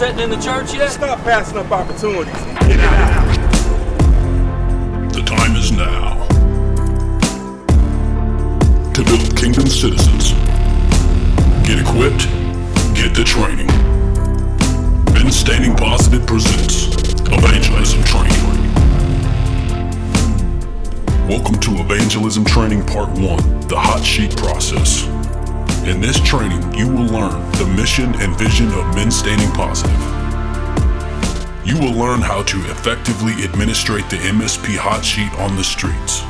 setting in the church yet? Stop passing up opportunities and get out. The time is now to build kingdom citizens. Get equipped, get the training. Men Standing Positive presents Evangelism Training. Welcome to Evangelism Training Part 1, the Hot Sheet process. In this training, you will learn the mission and vision of Men Standing Positive. You will learn how to effectively administrate the MSP Hot Sheet on the streets.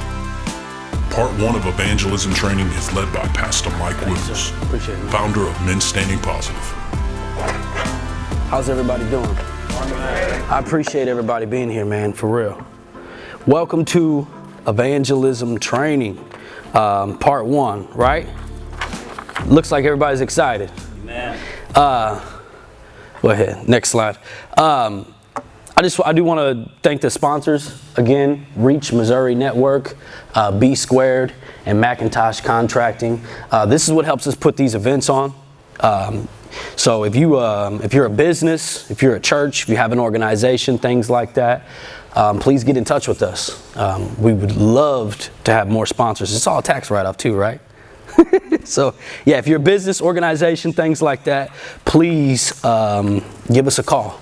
Part 1 of Evangelism Training is led by Paztuh Mike Wuebbles, founder of Men Standing Positive. How's everybody doing? I appreciate everybody being here, man, for real. Welcome to Evangelism Training, Part 1, right? Looks like everybody's excited. Amen. Go ahead, next slide. I do want to thank the sponsors again: Reach Missouri Network, B Squared, and Macintosh Contracting. This is what helps us put these events on. So if you're a business, if you're a church, if you have an organization, things like that, please get in touch with us. We would love to have more sponsors. It's all a tax write-off too, right? So yeah, if you're a business, organization, things like that, please give us a call.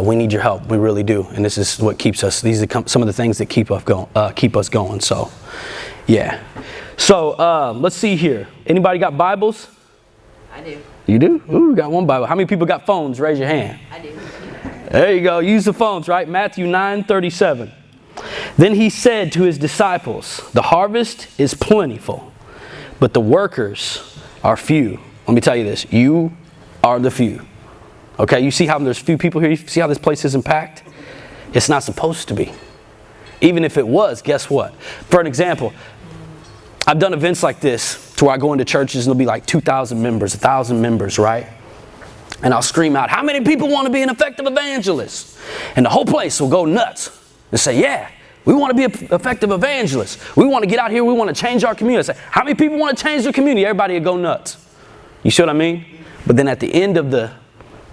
We need your help. We really do. And this is what keeps us. These are some of the things that keep us going. So yeah. So let's see here. Anybody got Bibles? I do. You do? Ooh, we got one Bible. How many people got phones? Raise your hand. I do. There you go. Use the phones, right? Matthew 9:37. Then he said to his disciples, "The harvest is plentiful, but the workers are few." Let me tell you this. You are the few. Okay, you see how there's few people here? You see how this place isn't packed? It's not supposed to be. Even if it was, guess what? For an example, I've done events like this to where I go into churches and there'll be like 2,000 members, 1,000 members, right? And I'll scream out, "How many people want to be an effective evangelist?" And the whole place will go nuts and say, "Yeah, we want to be an effective evangelist. We want to get out here. We want to change our community." I say, "How many people want to change their community?" Everybody will go nuts. You see what I mean? But then at the end of the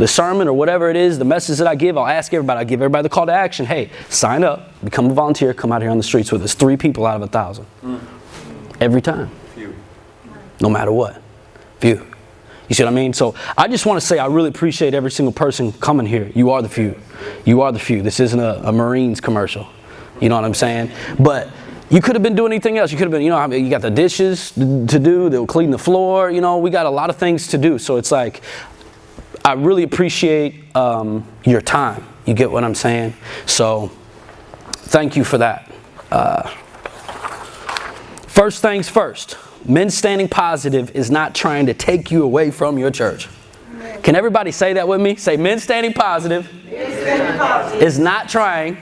sermon or whatever it is, the message that I give, I'll ask everybody, I'll give everybody the call to action. Hey, sign up, become a volunteer, come out here on the streets with us. 3 people out of 1,000. Every time. Few. No matter what. Few. You see what I mean? So I just want to say I really appreciate every single person coming here. You are the few. You are the few. This isn't a Marines commercial. You know what I'm saying? But you could have been doing anything else. You could have been, you got the dishes to do, they'll clean the floor. We got a lot of things to do. So it's like, I really appreciate your time. You get what I'm saying? So thank you for that. First things first, Men Standing Positive is not trying to take you away from your church. Can everybody say that with me? Say, Men Standing Positive, is not trying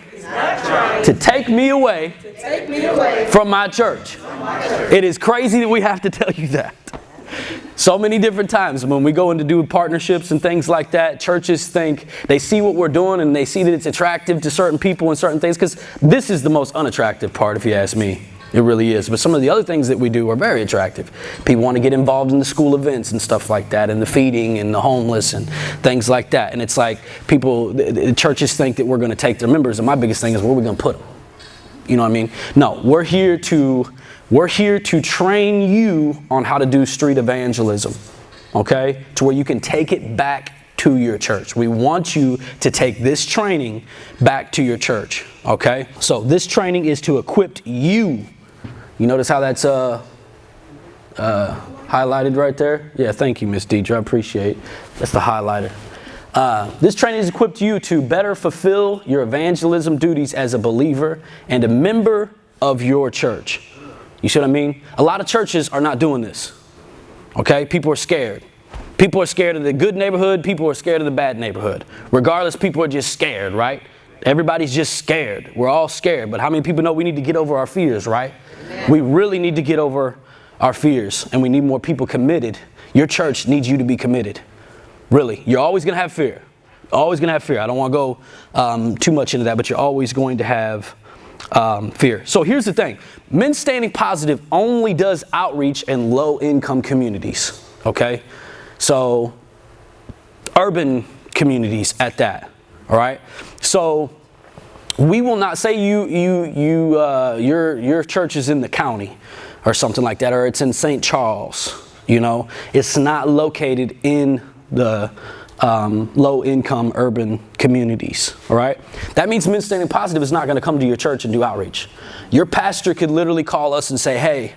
to take me away from my church. It is crazy that we have to tell you that. So many different times when we go in to do partnerships and things like that, churches think, they see what we're doing and they see that it's attractive to certain people and certain things, because this is the most unattractive part, if you ask me. It really is. But some of the other things that we do are very attractive. People want to get involved in the school events and stuff like that, and the feeding and the homeless and things like that. And it's like the churches think that we're going to take their members. And my biggest thing is, where are we going to put them? You know what I mean? No, we're here to train you on how to do street evangelism, okay? To where you can take it back to your church. We want you to take this training back to your church, okay? So this training is to equip you. You notice how that's highlighted right there? Yeah, thank you, Miss Deidre. I appreciate it. That's the highlighter. This training has equipped you to better fulfill your evangelism duties as a believer and a member of your church. You see what I mean? A lot of churches are not doing this. Okay? People are scared. People are scared of the good neighborhood. People are scared of the bad neighborhood. Regardless, people are just scared, right? Everybody's just scared. We're all scared. But how many people know we need to get over our fears, right? Amen. We really need to get over our fears. And we need more people committed. Your church needs you to be committed. Really. You're always going to have fear. Always going to have fear. I don't want to go too much into that, but you're always going to have fear. So here's the thing. Men Standing Positive only does outreach in low-income communities. Okay? So urban communities at that. All right. So we will not say your church is in the county or something like that, or it's in St. Charles. You know, it's not located in the low-income urban communities. All right. That means Men Standing Positive is not going to come to your church and do outreach. Your pastor could literally call us and say, hey,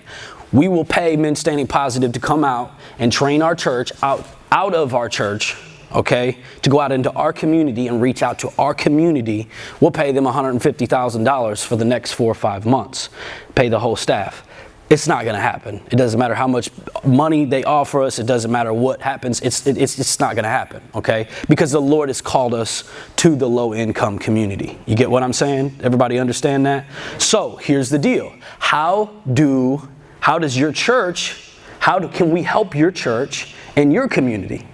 we will pay Men Standing Positive to come out and train our church out of our church, okay, to go out into our community and reach out to our community. We'll pay them $150,000 for the next 4 or 5 months, pay the whole staff. It's not going to happen. It doesn't matter how much money they offer us. It doesn't matter what happens. It's not going to happen, okay? Because the Lord has called us to the low-income community. You get what I'm saying? Everybody understand that? So here's the deal. How does your church, can we help your church and your community?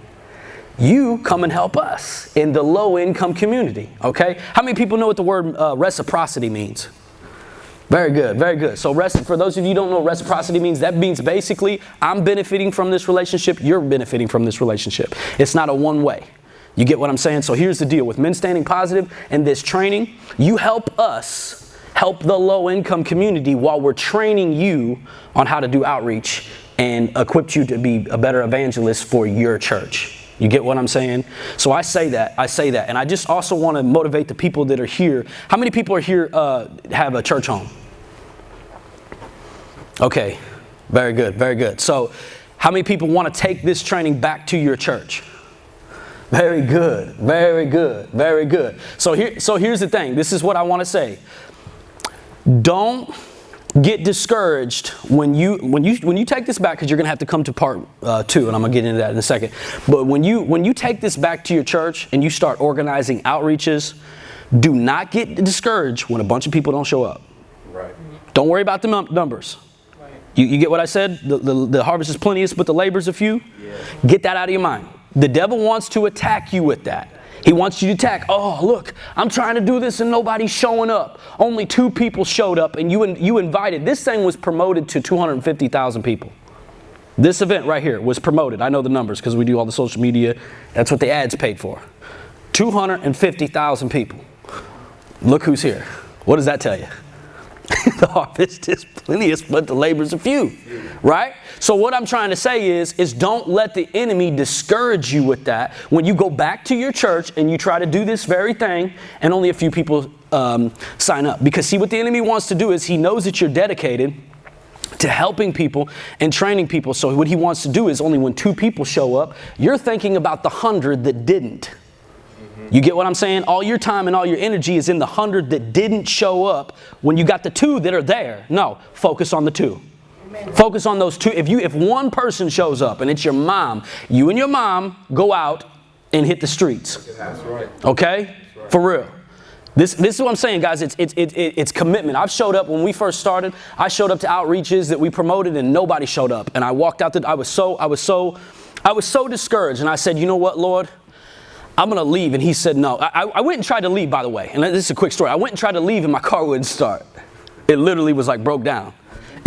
You come and help us in the low-income community, okay? How many people know what the word reciprocity means? Very good, very good. So for those of you who don't know what reciprocity means, that means basically I'm benefiting from this relationship, you're benefiting from this relationship. It's not a one-way. You get what I'm saying? So here's the deal. With Men Standing Positive and this training, you help us help the low-income community while we're training you on how to do outreach and equip you to be a better evangelist for your church. You get what I'm saying? So I say that. And I just also want to motivate the people that are here. How many people are here have a church home? Okay, very good, very good. So how many people want to take this training back to your church? Very good, very good, very good. So here's the thing. This is what I want to say. Don't get discouraged when you take this back, because you're going to have to come to part 2, and I'm going to get into that in a second. But when you take this back to your church and you start organizing outreaches, do not get discouraged when a bunch of people don't show up. Right. Don't worry about the numbers. Right. You get what I said? The harvest is plenteous, but the labor's a few. Yeah. Get that out of your mind. The devil wants to attack you with that. He wants you to attack. Oh, look, I'm trying to do this and nobody's showing up. Only 2 people showed up and you invited. This thing was promoted to 250,000 people. This event right here was promoted. I know the numbers because we do all the social media. That's what the ads paid for. 250,000 people. Look who's here. What does that tell you? The harvest is plenteous, but the labor's a few. Right? So what I'm trying to say is don't let the enemy discourage you with that when you go back to your church and you try to do this very thing and only a few people sign up. Because see, what the enemy wants to do is he knows that you're dedicated to helping people and training people. So what he wants to do is only when 2 people show up, you're thinking about the 100 that didn't. You get what I'm saying? All your time and all your energy is in the 100 that didn't show up when you got the 2 that are there. No, focus on the 2. Amen. Focus on those 2. If one person shows up and it's your mom, you and your mom go out and hit the streets. That's right. Okay? That's right. For real. This is what I'm saying, guys. It's commitment. I've showed up when we first started. I showed up to outreaches that we promoted and nobody showed up. And I walked out I was so discouraged. And I said, you know what, Lord? I'm going to leave. And he said, no. I went and tried to leave, by the way. And this is a quick story. I went and tried to leave and my car wouldn't start. It literally was like broke down.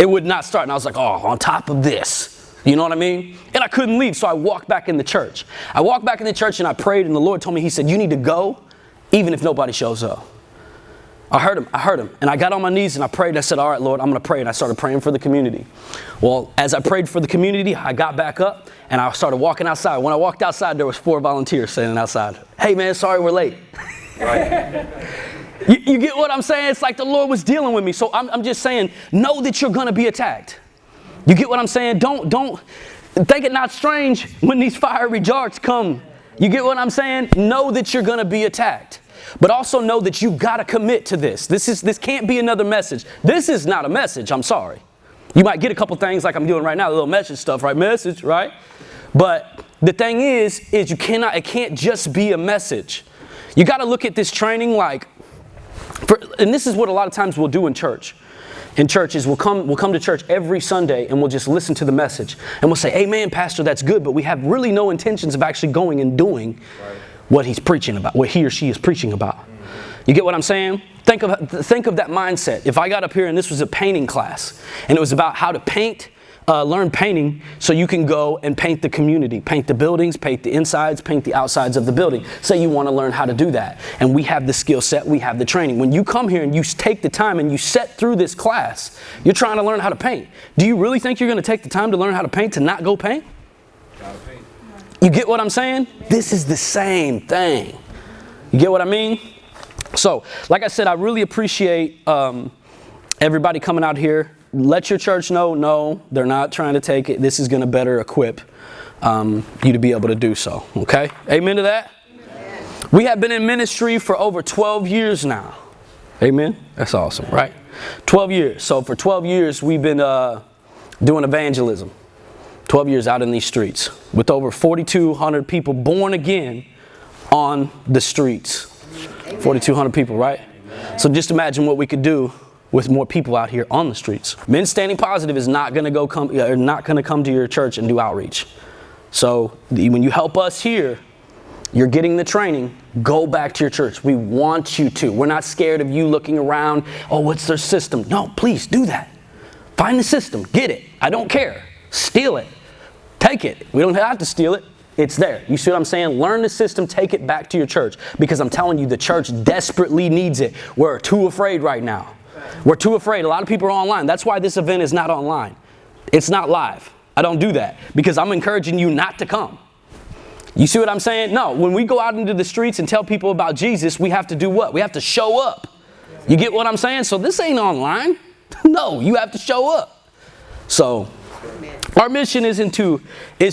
It would not start. And I was like, oh, on top of this. You know what I mean? And I couldn't leave. So I walked back in the church. I walked back in the church and I prayed. And the Lord told me, he said, you need to go even if nobody shows up. I heard him. And I got on my knees and I prayed. I said, all right, Lord, I'm going to pray. And I started praying for the community. Well, as I prayed for the community, I got back up and I started walking outside. When I walked outside, there was 4 volunteers standing outside. Hey, man, sorry we're late. Right. You get what I'm saying? It's like the Lord was dealing with me. So I'm just saying, know that you're going to be attacked. You get what I'm saying? Don't think it not strange when these fiery darts come. You get what I'm saying? Know that you're going to be attacked. But also know that you got to commit to this. This can't be another message. This is not a message. I'm sorry. You might get a couple things like I'm doing right now, a little message stuff, right? Message, right? But the thing is it can't just be a message. You got to look at this training and this is what a lot of times we'll do in church. In churches, we'll come to church every Sunday and we'll just listen to the message. And we'll say, amen, Pastor, that's good. But we have really no intentions of actually going and doing what he's preaching about, what he or she is preaching about. You get what I'm saying? Think of that mindset. If I got up here and this was a painting class and it was about how to paint learn painting so you can go and paint the community, paint the buildings, paint the insides, paint the outsides of the building. Say you want to learn how to do that. And we have the skill set, we have the training. When you come here and you take the time and you set through this class, you're trying to learn how to paint. Do you really think you're going to take the time to learn how to paint to not go paint? You get what I'm saying? This is the same thing. You get what I mean? So, like I said, I really appreciate everybody coming out here. Let your church know, no, they're not trying to take it. This is going to better equip you to be able to do so. Okay? Amen to that? Amen. We have been in ministry for over 12 years now. Amen? That's awesome, right? 12 years. So for 12 years, we've been doing evangelism. 12 years out in these streets with over 4,200 people born again on the streets. 4,200 people, right? Amen. So just imagine what we could do with more people out here on the streets. Men Standing Positive is not going to come to your church and do outreach. So when you help us here, you're getting the training. Go back to your church. We want you to. We're not scared of you looking around. Oh, what's their system? No, please do that. Find the system. Get it. I don't care. Steal it. Take it. We don't have to steal it. It's there. You see what I'm saying? Learn the system. Take it back to your church. Because I'm telling you, the church desperately needs it. We're too afraid right now. We're too afraid. A lot of people are online. That's why this event is not online. It's not live. I don't do that because I'm encouraging you not to come. You see what I'm saying? No, when we go out into the streets and tell people about Jesus, we have to do what? We have to show up. You get what I'm saying? So this ain't online. No, you have to show up. So our mission is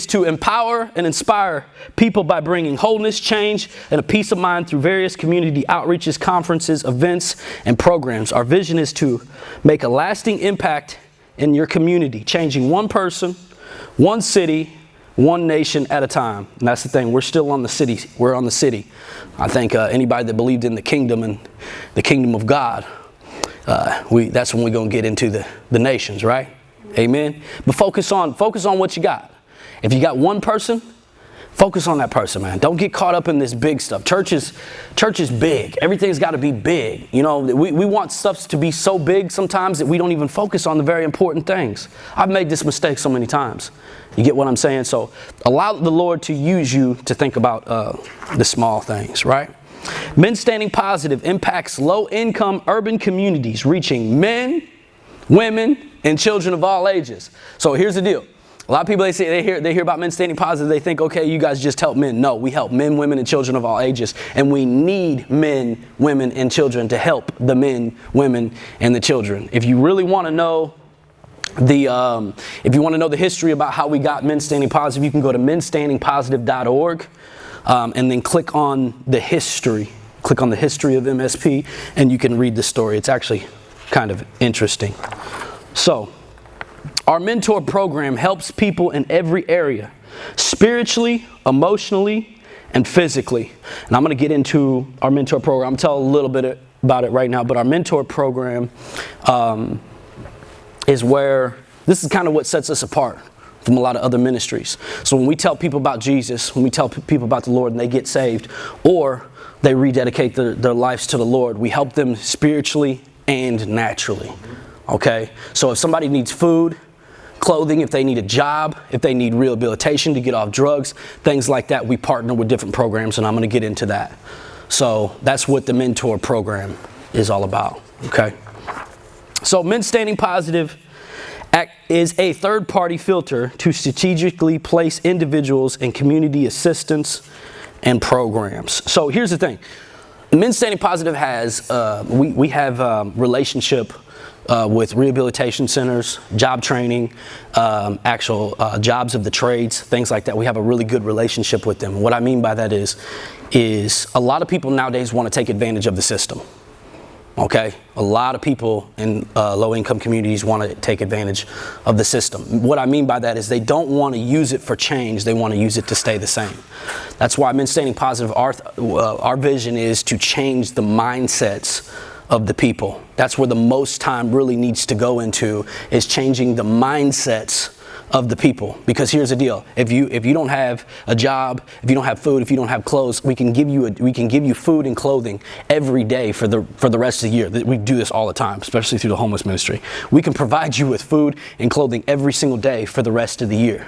to empower and inspire people by bringing wholeness, change, and a peace of mind through various community outreaches, conferences, events, and programs. Our vision is to make a lasting impact in your community, changing one person, one city, one nation at a time. And that's the thing. We're still on the city. We're on the city. I think anybody that believed in the kingdom and the kingdom of God, that's when we're going to get into the nations, right? Amen. But focus on what you got. If you got one person, focus on that person, man. Don't get caught up in this big stuff. Church is big. Everything's got to be big. You know, we want stuff to be so big sometimes that we don't even focus on the very important things. I've made this mistake so many times. You get what I'm saying? So allow the Lord to use you to think about the small things, right? Men Standing Positive impacts low-income urban communities, reaching men, women, and children of all ages. So here's the deal. A lot of people, they hear about Men Standing Positive, they think, okay, you guys just help men. No, we help men, women, and children of all ages. And we need men, women, and children to help the men, women, and the children. If you really want to know the history about how we got Men Standing Positive, you can go to menstandingpositive.org and then click on the history. Click on the history of MSP, and you can read the story. It's actually kind of interesting. So, our mentor program helps people in every area, spiritually, emotionally, and physically. And I'm going to get into our mentor program. I'm going to tell a little bit about it right now, but our mentor program is where, this is kind of what sets us apart from a lot of other ministries. So when we tell people about Jesus, when we tell people about the Lord and they get saved, or they rededicate their lives to the Lord, we help them spiritually and naturally. Okay, so if somebody needs food, clothing, if they need a job, if they need rehabilitation to get off drugs, things like that, we partner with different programs, and I'm going to get into that. So that's what the mentor program is all about. Okay, so Men Standing Positive is a third-party filter to strategically place individuals in community assistance and programs. So here's the thing. Men Standing Positive has, we have relationship with rehabilitation centers, job training, actual jobs of the trades, things like that. We have a really good relationship with them. What I mean by that is a lot of people nowadays want to take advantage of the system. Okay? A lot of people in low-income communities want to take advantage of the system. What I mean by that is they don't want to use it for change. They want to use it to stay the same. That's why Men Standing Positive, our vision is to change the mindsets of the people. That's where the most time really needs to go into, is changing the mindsets of the people. Because here's the deal: if you don't have a job, if you don't have food, if you don't have clothes, we can give you food and clothing every day for the rest of the year. We do this all the time, especially through the homeless ministry. We can provide you with food and clothing every single day for the rest of the year.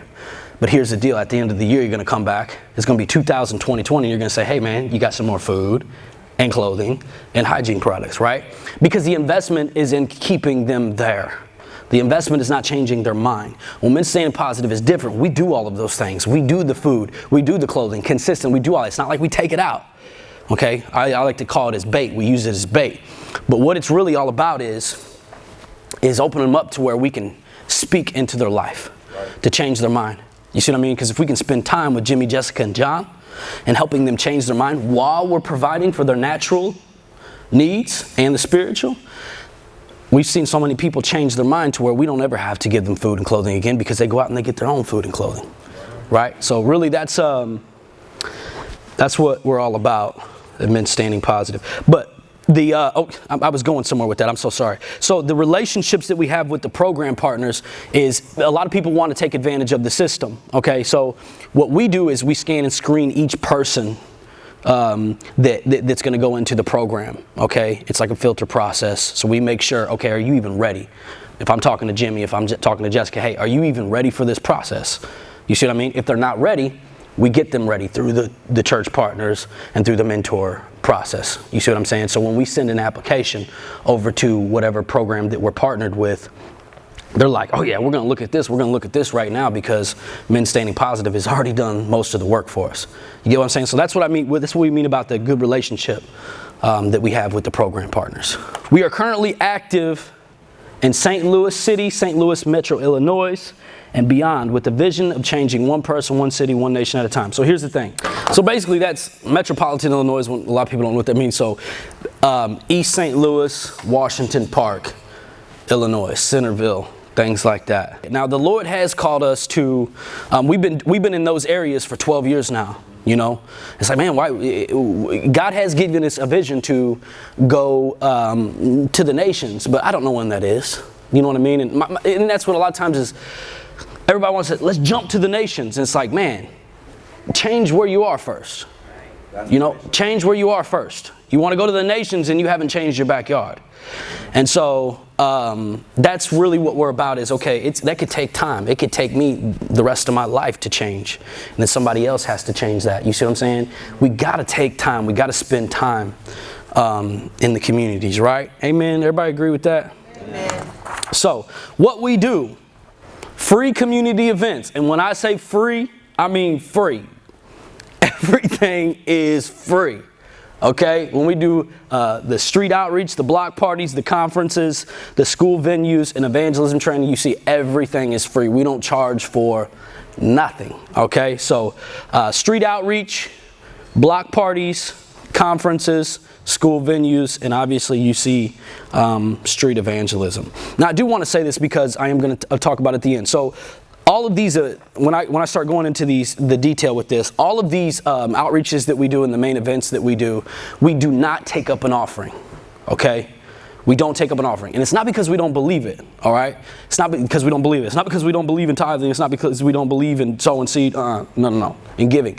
But here's the deal: at the end of the year, you're going to come back. It's going to be 2020, and you're going to say, "Hey, man, you got some more food and clothing and hygiene products, right?" Because the investment is in keeping them there. The investment is not changing their mind. Well, Men Standing Positive is different. We do all of those things. We do the food. We do the clothing. Consistent. We do all that. It's not like we take it out. Okay? I like to call it as bait. We use it as bait. But what it's really all about is opening them up to where we can speak into their life to change their mind. You see what I mean? Because if we can spend time with Jimmy, Jessica, and John and helping them change their mind while we're providing for their natural needs and the spiritual, we've seen so many people change their mind to where we don't ever have to give them food and clothing again, because they go out and they get their own food and clothing, right? So really that's what we're all about at Men Standing Positive. But I was going somewhere with that. I'm so sorry. So the relationships that we have with the program partners is a lot of people want to take advantage of the system. Okay, so what we do is we scan and screen each person that's going to go into the program. Okay, it's like a filter process. So we make sure, okay, are you even ready? If I'm talking to Jimmy, if I'm talking to Jessica, hey, are you even ready for this process? You see what I mean? If they're not ready, we get them ready through the church partners and through the mentor process. You see what I'm saying? So when we send an application over to whatever program that we're partnered with, they're like, oh yeah, we're going to look at this. We're going to look at this right now because Men Standing Positive has already done most of the work for us. You get what I'm saying? So that's what I mean. That's what we mean about the good relationship that we have with the program partners. We are currently active in St. Louis City, St. Louis Metro, Illinois, and beyond, with the vision of changing one person, one city, one nation at a time. So here's the thing. So basically that's metropolitan Illinois. A lot of people don't know what that means. So East St. Louis, Washington Park, Illinois, Centerville, things like that. Now the Lord has called us to, we've been in those areas for 12 years now. You know, it's like, man, why? God has given us a vision to go to the nations, but I don't know when that is. You know what I mean? And that's what a lot of times is, everybody wants to, let's jump to the nations. And it's like, man, change where you are first. You know, change where you are first. You want to go to the nations and you haven't changed your backyard. And so that's really what we're about is, okay, that could take time. It could take me the rest of my life to change. And then somebody else has to change that. You see what I'm saying? We got to take time. We got to spend time in the communities, right? Amen. Everybody agree with that? Amen. So what we do, free community events. And when I say free, I mean free. Everything is free. Okay, when we do the street outreach, the block parties, the conferences, the school venues, and evangelism training, you see everything is free. We don't charge for nothing. Okay, so street outreach, block parties, conferences, school venues, and obviously you see street evangelism. Now I do want to say this because I am going to talk about it at the end. So all of these, when I start going into the detail with this, all of these outreaches that we do and the main events that we do not take up an offering, okay? We don't take up an offering. And it's not because we don't believe it, all right? It's not because we don't believe it. It's not because we don't believe in tithing. It's not because we don't believe in sowing seed. No. In giving.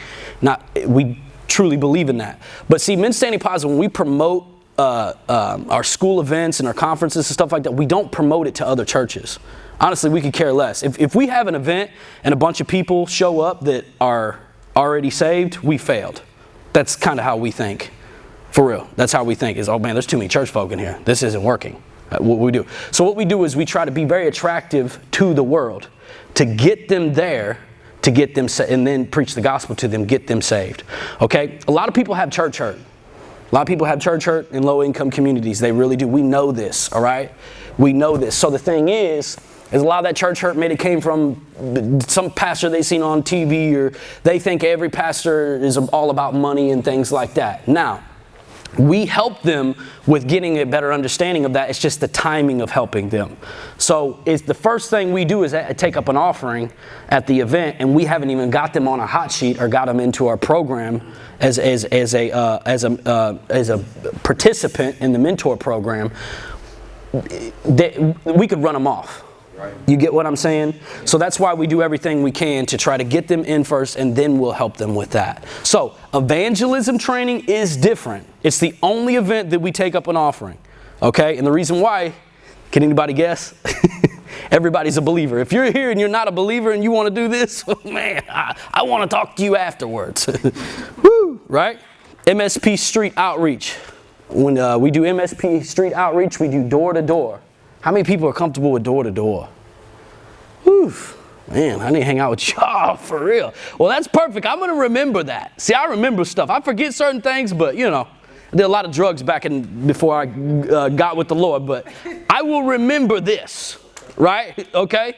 We truly believe in that. But see, Men Standing Positive, when we promote our school events and our conferences and stuff like that, we don't promote it to other churches. Honestly, we could care less. If we have an event and a bunch of people show up that are already saved, we failed. That's kind of how we think. For real. That's how we think is, oh man, there's too many church folk in here. This isn't working. What we do. So what we do is we try to be very attractive to the world to get them there, to get them and then preach the gospel to them, get them saved. Okay? A lot of people have church hurt. A lot of people have church hurt in low-income communities. They really do. We know this, all right? We know this. So the thing is a lot of that church hurt maybe came from some pastor they seen on TV, or they think every pastor is all about money and things like that. Now, we help them with getting a better understanding of that. It's just the timing of helping them. So it's the first thing we do is take up an offering at the event, and we haven't even got them on a hot sheet or got them into our program as a participant in the mentor program. We could run them off. You get what I'm saying? So that's why we do everything we can to try to get them in first, and then we'll help them with that. So evangelism training is different. It's the only event that we take up an offering. Okay? And the reason why, can anybody guess? Everybody's a believer. If you're here and you're not a believer and you want to do this, man, I want to talk to you afterwards. Woo! Right? MSP Street Outreach. When we do MSP Street Outreach, we do door to door. How many people are comfortable with door to door? Whew, man, I need to hang out with y'all for real. Well, that's perfect. I'm going to remember that. See, I remember stuff. I forget certain things, but you know, I did a lot of drugs before I got with the Lord, but I will remember this, right? Okay?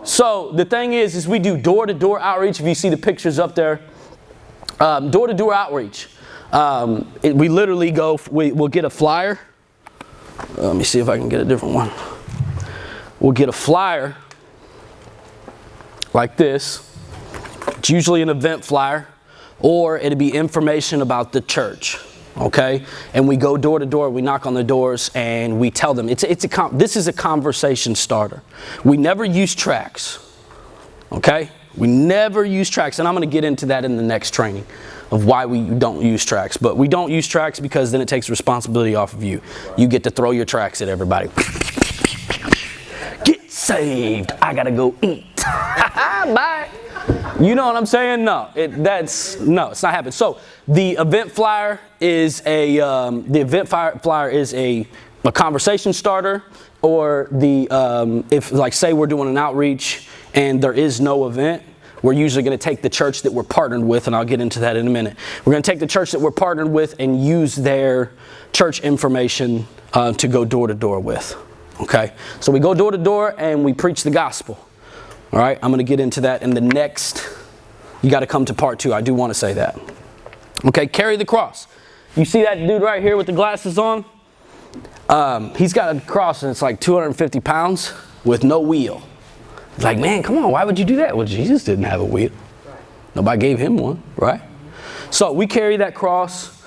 So the thing is we do door to door outreach. If you see the pictures up there, door to door outreach. We literally we'll get a flyer. Let me see if I can get a different one. We'll get a flyer like this. It's usually an event flyer, or it'll be information about the church. Okay? And we go door to door, we knock on the doors, and we tell them. This is a conversation starter. We never use tracts. Okay? We never use tracts, and I'm going to get into that in the next training of why we don't use tracts. But we don't use tracts because then it takes responsibility off of you. You get to throw your tracts at everybody. Get saved. I got to go eat. Bye. You know what I'm saying? No, it's not happening. So the event flyer is a conversation starter, or if like say we're doing an outreach and there is no event, we're usually going to take the church that we're partnered with, and I'll get into that in a minute. We're going to take the church that we're partnered with and use their church information to go door to door with. Okay, so we go door to door and we preach the gospel. All right, I'm going to get into that in the next. You got to come to part 2. I do want to say that. Okay, carry the cross. You see that dude right here with the glasses on? He's got a cross and it's like 250 pounds with no wheel. It's like, man, come on, why would you do that? Well, Jesus didn't have a wheel. Nobody gave him one, right? So we carry that cross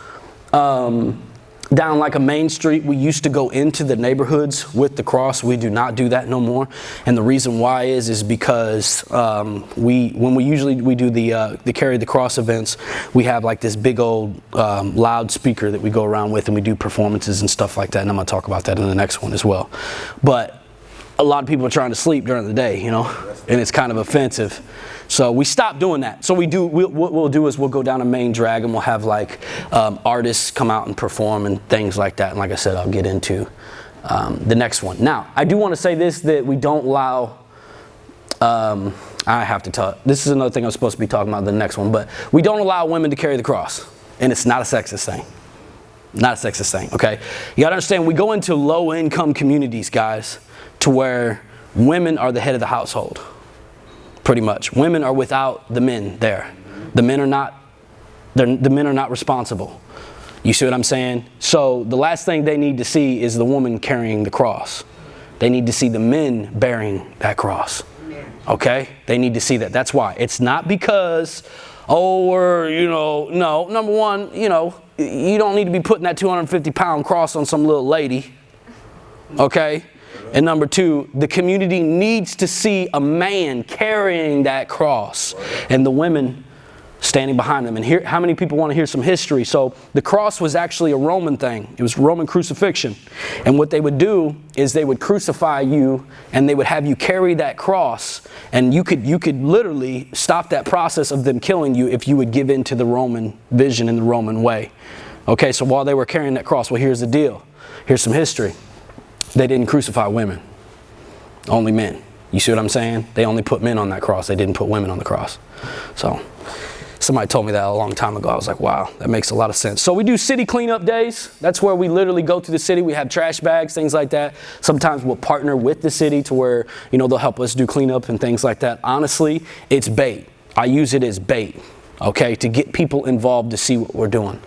down like a main street. We used to go into the neighborhoods with the cross. We do not do that no more. And the reason why is because when we do the carry the cross events, we have like this big old loudspeaker that we go around with, and we do performances and stuff like that. And I'm going to talk about that in the next one as well. But a lot of people are trying to sleep during the day, you know, and it's kind of offensive. So we stopped doing that. So what we'll do is we'll go down a main drag, and we'll have like artists come out and perform and things like that. And like I said, I'll get into the next one. Now, I do want to say this, that we don't allow, I have to tell, this is another thing I'm supposed to be talking about in the next one, but we don't allow women to carry the cross. And it's not a sexist thing. Not a sexist thing, okay? You got to understand, we go into low-income communities, guys, to where women are the head of the household, pretty much. Women are without the men there. The men are not responsible. You see what I'm saying? So the last thing they need to see is the woman carrying the cross. They need to see the men bearing that cross. Okay? They need to see that. That's why. It's not because, no. Number one, you don't need to be putting that 250-pound cross on some little lady. Okay? And number 2, the community needs to see a man carrying that cross and the women standing behind them. And here, how many people want to hear some history? So the cross was actually a Roman thing. It was Roman crucifixion. And what they would do is they would crucify you, and they would have you carry that cross. And you could literally stop that process of them killing you if you would give in to the Roman vision and the Roman way. Okay, so while they were carrying that cross, well, here's the deal. Here's some history. They didn't crucify women, only men. You see what I'm saying? They only put men on that cross. They didn't put women on the cross. So somebody told me that a long time ago. I was like, wow, that makes a lot of sense. So we do city cleanup days. That's where we literally go to the city. We have trash bags, things like that. Sometimes we'll partner with the city to where, they'll help us do cleanup and things like that. Honestly, it's bait. I use it as bait, okay, to get people involved to see what we're doing.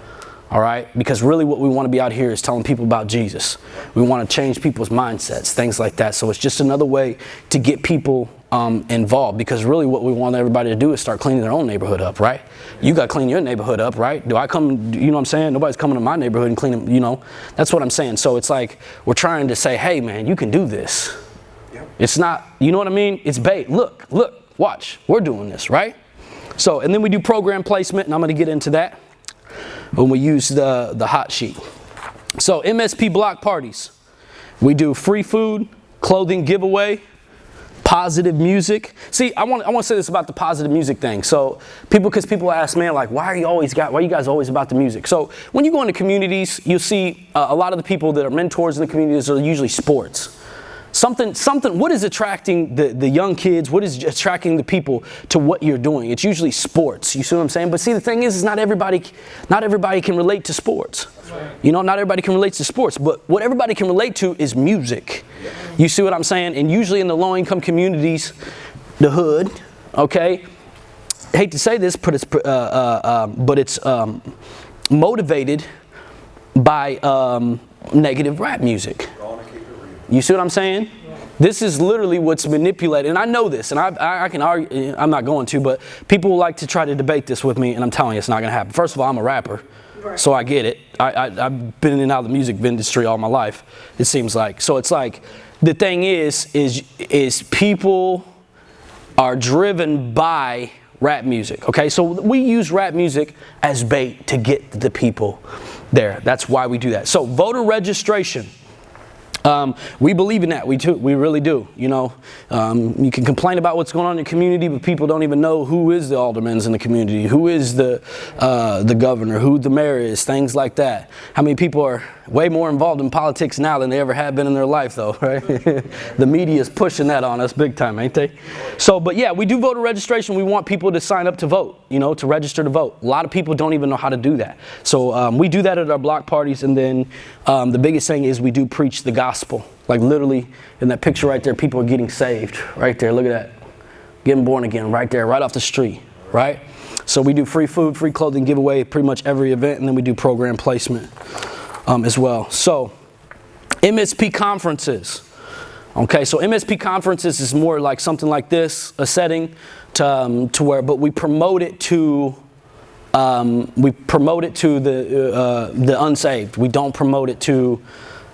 All right? Because really what we want to be out here is telling people about Jesus. We want to change people's mindsets, things like that. So it's just another way to get people involved, because really what we want everybody to do is start cleaning their own neighborhood up, right? You got to clean your neighborhood up, right? Do I come, you know what I'm saying? Nobody's coming to my neighborhood and cleaning, That's what I'm saying. So it's like we're trying to say, hey, man, you can do this. It's not, you know what I mean? It's bait. Look, watch. We're doing this, right? So, and then we do program placement, and I'm going to get into that when we use the hot sheet. So, MSP block parties. We do free food, clothing giveaway, positive music. See, I want to say this about the positive music thing. So, because people ask, man, like, why are you guys always about the music? So, when you go into communities, you'll see a lot of the people that are mentors in the communities are usually sports. Something, what is attracting the young kids? What is attracting the people to what you're doing? It's usually sports. You see what I'm saying? But see, the thing is not everybody can relate to sports. You know, not everybody can relate to sports. But what everybody can relate to is music. You see what I'm saying? And usually in the low-income communities, the hood, okay? I hate to say this, but it's motivated by negative rap music. You see what I'm saying? This is literally what's manipulated. And I know this, and I can argue, I'm not going to, but people like to try to debate this with me, and I'm telling you it's not going to happen. First of all, I'm a rapper, so I get it. I've been in and out of the music industry all my life, it seems like. So it's like, the thing is people are driven by rap music, okay? So we use rap music as bait to get the people there. That's why we do that. So voter registration. We believe in that. We really do. You know, you can complain about what's going on in the community, but people don't even know who is the aldermen in the community, who is the governor, who the mayor is, things like that. How many people are way more involved in politics now than they ever have been in their life, though, right? The media is pushing that on us big time, ain't they? So, but yeah, we do voter registration. We want people to sign up to vote, you know, to register to vote. A lot of people don't even know how to do that. So we do that at our block parties, and then the biggest thing is we do preach the gospel. Like literally in that picture right there, people are getting saved right there. Look at that. Getting born again right there, right off the street, right? So we do free food, free clothing giveaway, pretty much every event, and then we do program placement as well. So MSP conferences. Okay, so MSP conferences is more like something like this, a setting to where, but we promote it to the unsaved. We don't promote it to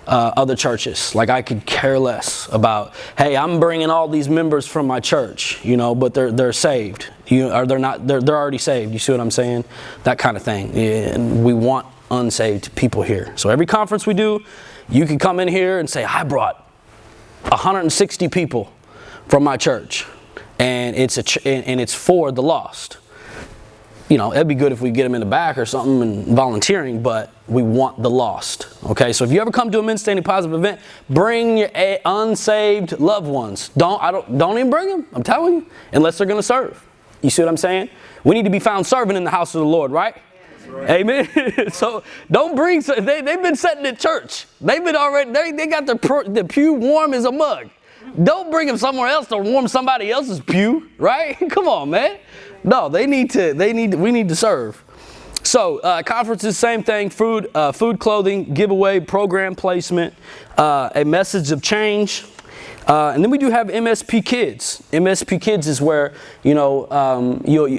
other churches. Like I could care less about, hey, I'm bringing all these members from my church, you know, but they're saved. They're already saved. You see what I'm saying? That kind of thing. And we want unsaved people here. So every conference we do, you can come in here and say, I brought 160 people from my church, and it's for the lost. You know, it'd be good if we get them in the back or something and volunteering, but we want the lost. Okay, so if you ever come to a Men Standing Positive event, bring your unsaved loved ones. Don't even bring them. I'm telling you, unless they're going to serve. You see what I'm saying? We need to be found serving in the house of the Lord, right? Right. Amen. So don't bring. They've been sitting at church. They've been already. They got the pew warm as a mug. Don't bring them somewhere else to warm somebody else's pew, right? Come on, man. No, we need to serve. So conferences, same thing. Food, clothing, giveaway, program placement, a message of change. And then we do have MSP Kids. MSP Kids is where, you know,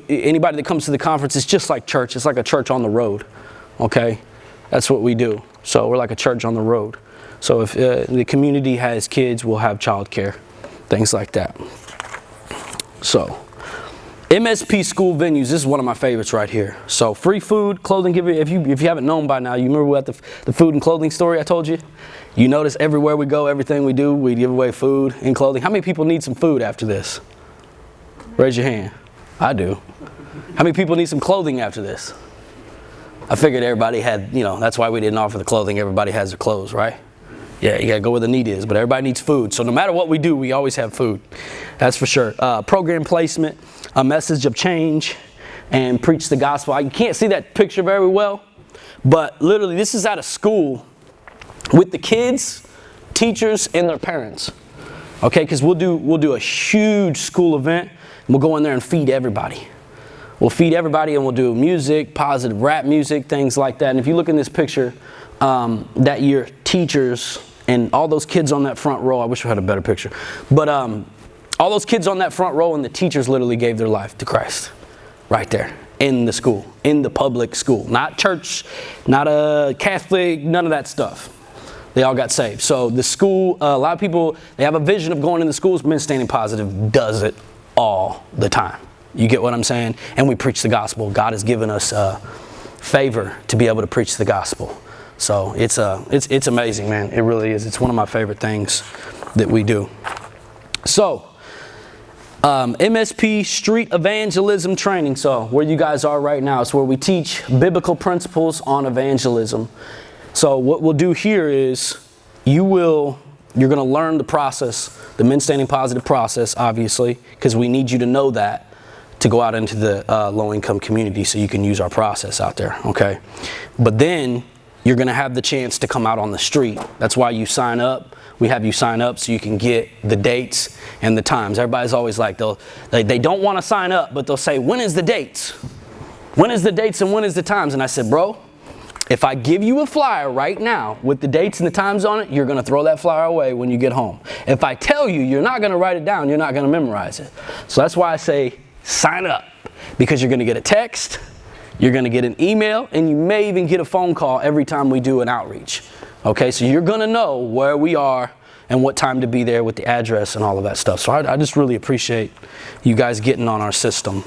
anybody that comes to the conference is just like church. It's like a church on the road, okay? That's what we do. So we're like a church on the road. So if the community has kids, we'll have childcare, things like that. So MSP school venues, this is one of my favorites right here. So free food, clothing giveaway. If you haven't known by now, you remember what the food and clothing story I told you? You notice everywhere we go, everything we do, we give away food and clothing. How many people need some food after this? Raise your hand. I do. How many people need some clothing after this? I figured everybody had, you know, that's why we didn't offer the clothing. Everybody has their clothes, right? Yeah, you gotta go where the need is, but everybody needs food. So no matter what we do, we always have food. That's for sure. Program placement, a message of change, and preach the gospel. You can't see that picture very well, but literally this is at a school with the kids, teachers, and their parents. Okay, because we'll do a huge school event, and we'll go in there and feed everybody. We'll feed everybody, and we'll do music, positive rap music, things like that. And if you look in this picture, that year, teachers and all those kids on that front row, I wish I had a better picture, but all those kids on that front row and the teachers literally gave their life to Christ right there in the school, in the public school, not church, not a Catholic, none of that stuff. they all got saved. So the school, a lot of people, they have a vision of going into schools. Men Standing Positive does it all the time. You get what I'm saying? And we preach the gospel. God has given us favor to be able to preach the gospel. So it's amazing, man. It really is. It's one of my favorite things that we do. So MSP Street Evangelism Training. So where you guys are right now, it's where we teach biblical principles on evangelism. So what we'll do here is you're going to learn the process, the Men Standing Positive process, obviously, because we need you to know that to go out into the low-income community so you can use our process out there, okay? But then you're going to have the chance to come out on the street. That's why you sign up. We have you sign up so you can get the dates and the times. Everybody's always like, they don't want to sign up, but they'll say, when is the dates? When is the dates and when is the times? And I said, bro, if I give you a flyer right now with the dates and the times on it, you're going to throw that flyer away when you get home. If I tell you, you're not going to write it down, you're not going to memorize it. So that's why I say sign up, because you're going to get a text, you're going to get an email, and you may even get a phone call every time we do an outreach. Okay, so you're going to know where we are and what time to be there with the address and all of that stuff. So I just really appreciate you guys getting on our system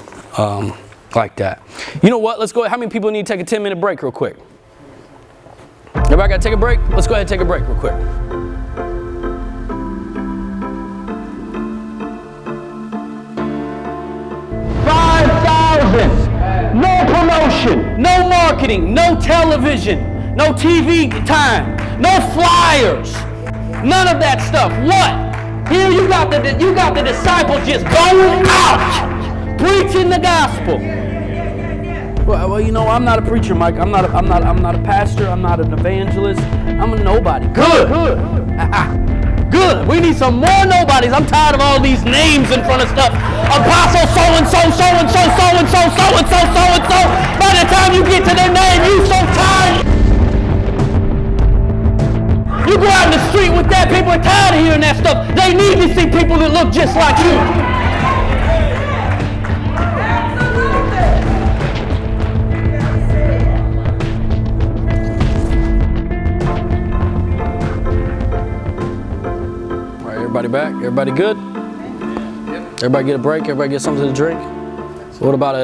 like that. You know what? Let's go ahead. How many people need to take a 10-minute break real quick? Everybody got to take a break? Let's go ahead and take a break real quick. No promotion, no marketing, no television, no TV time, no flyers, none of that stuff. What? Here you got the disciples just going out, preaching the gospel. Well, you know, I'm not a preacher, Mike. I'm not a pastor. I'm not an evangelist. I'm a nobody. Good. Good. We need some more nobodies. I'm tired of all these names in front of stuff. Apostle so-and-so, so-and-so, so-and-so, so-and-so, so-and-so. By the time you get to their name, you so tired. You go out in the street with that, people are tired of hearing that stuff. They need to see people that look just like you. Everybody back? Everybody good? Everybody get a break? Everybody get something to drink? What about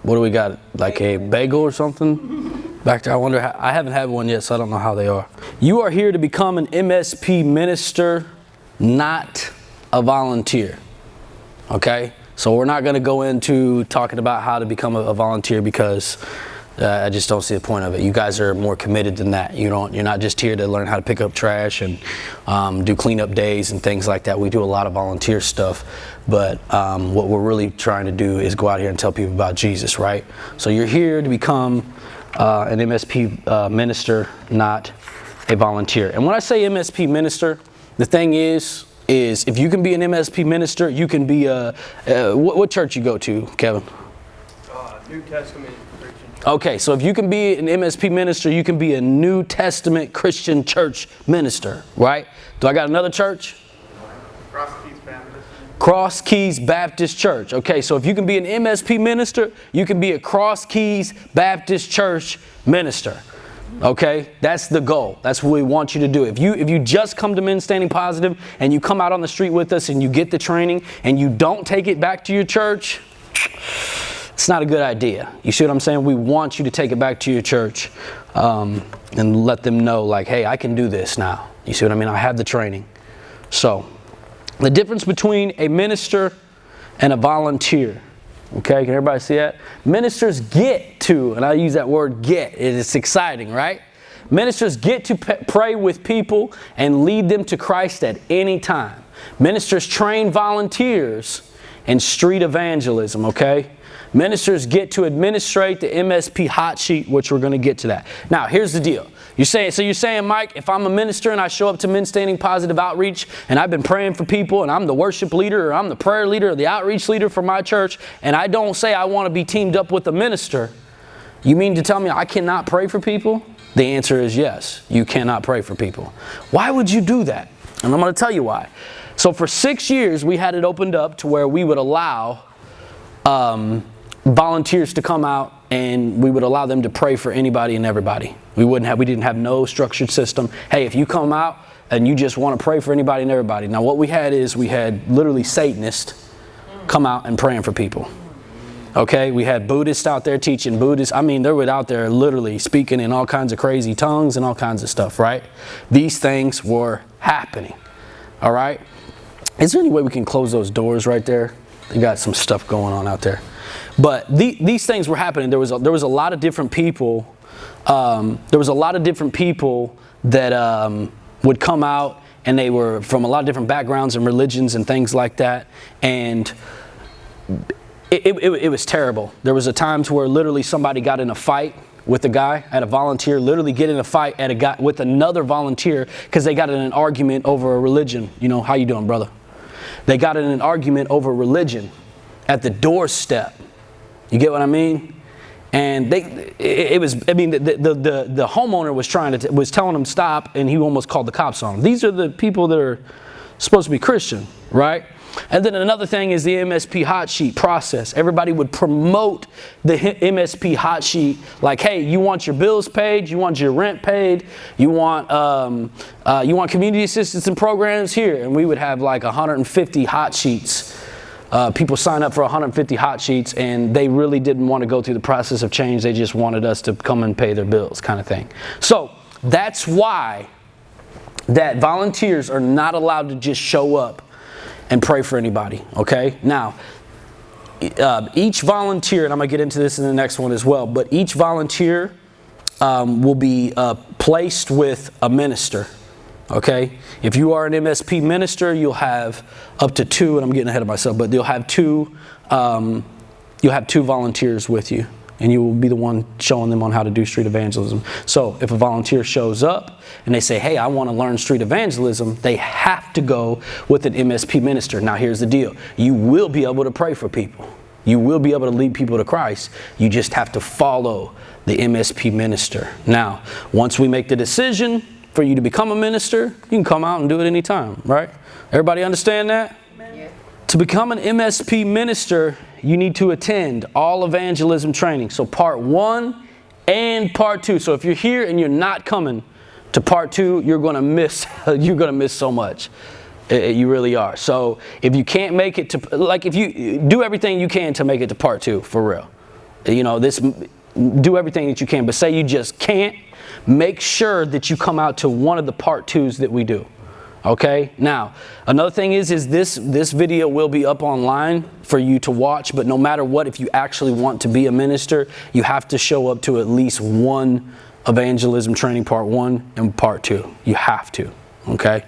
what do we got? Like a bagel or something? Back there, I wonder how, I haven't had one yet, so I don't know how they are. You are here to become an MSP minister, not a volunteer. Okay? So we're not going to go into talking about how to become a volunteer because I just don't see the point of it. You guys are more committed than that. You're not just here to learn how to pick up trash and do cleanup days and things like that. We do a lot of volunteer stuff, but what we're really trying to do is go out here and tell people about Jesus, right? So you're here to become an MSP minister, not a volunteer. And when I say MSP minister, the thing is if you can be an MSP minister, you can be what church you go to, Kevin? New Testament. Okay, so if you can be an MSP minister, you can be a New Testament Christian church minister, right? Do I got another church? Cross Keys Baptist Church. Okay, so if you can be an MSP minister, you can be a Cross Keys Baptist Church minister. Okay, that's the goal. That's what we want you to do. If you just come to Men Standing Positive and you come out on the street with us and you get the training and you don't take it back to your church, it's not a good idea. You see what I'm saying? We want you to take it back to your church and let them know, like, hey, I can do this now. You see what I mean? I have the training. So the difference between a minister and a volunteer. Okay, can everybody see that? Ministers get to, and I use that word get, it's exciting, right? Ministers get to pray with people and lead them to Christ at any time. Ministers train volunteers in street evangelism, okay? Ministers get to administrate the MSP Hot Sheet, which we're going to get to that. Now, here's the deal. You're saying, Mike, if I'm a minister and I show up to Men Standing Positive Outreach and I've been praying for people and I'm the worship leader or I'm the prayer leader or the outreach leader for my church and I don't say I want to be teamed up with a minister, you mean to tell me I cannot pray for people? The answer is yes, you cannot pray for people. Why would you do that? And I'm going to tell you why. So for 6 years, we had it opened up to where we would allow volunteers to come out and we would allow them to pray for anybody and everybody. We didn't have no structured system. Hey, if you come out and you just want to pray for anybody and everybody. Now what we had literally Satanists come out and praying for people. Okay, we had Buddhists out there teaching Buddhists. I mean, they were out there literally speaking in all kinds of crazy tongues and all kinds of stuff, right? These things were happening, all right? Is there any way we can close those doors right there? They got some stuff going on out there. But these things were happening. There was a lot of different people. There was a lot of different people that would come out, and they were from a lot of different backgrounds and religions and things like that. And it was terrible. There was a times where literally somebody got in a fight with a guy, had a volunteer literally get in a fight at a guy with another volunteer because they got in an argument over a religion. You know, how you doing, brother? They got in an argument over religion at the doorstep. You get what I mean? And the homeowner was telling them stop, and he almost called the cops on them. These are the people that are supposed to be Christian, right? And then another thing is the MSP Hot Sheet process. Everybody would promote the MSP Hot Sheet like, hey, you want your bills paid, you want your rent paid, you want community assistance and programs here. And we would have like 150 hot sheets. People sign up for 150 hot sheets, and they really didn't want to go through the process of change. They just wanted us to come and pay their bills, kind of thing. So that's why that volunteers are not allowed to just show up and pray for anybody, okay? Now, each volunteer, and I'm going to get into this in the next one as well, but each volunteer will be placed with a minister, okay? If you are an MSP minister, you'll have up to 2, and I'm getting ahead of myself, but you'll have 2 volunteers with you, and you will be the one showing them on how to do street evangelism. So if a volunteer shows up and they say, hey, I want to learn street evangelism, they have to go with an MSP minister. Now here's the deal. You will be able to pray for people. You will be able to lead people to Christ. You just have to follow the MSP minister. Now, once we make the decision for you to become a minister, you can come out and do it anytime, right? Everybody understand that? Amen. To become an MSP minister, you need to attend all evangelism training. So part 1 and part 2. So if you're here and you're not coming to part 2, you're going to miss so much. You really are. So if you can't make it to, like, if you do everything you can to make it to part 2, for real. You know, do everything that you can, but say you just can't, make sure that you come out to one of the part 2s that we do. Okay, now another thing is this video will be up online for you to watch, but no matter what, if you actually want to be a minister, you have to show up to at least one evangelism training, part 1 and part 2. You have to, okay?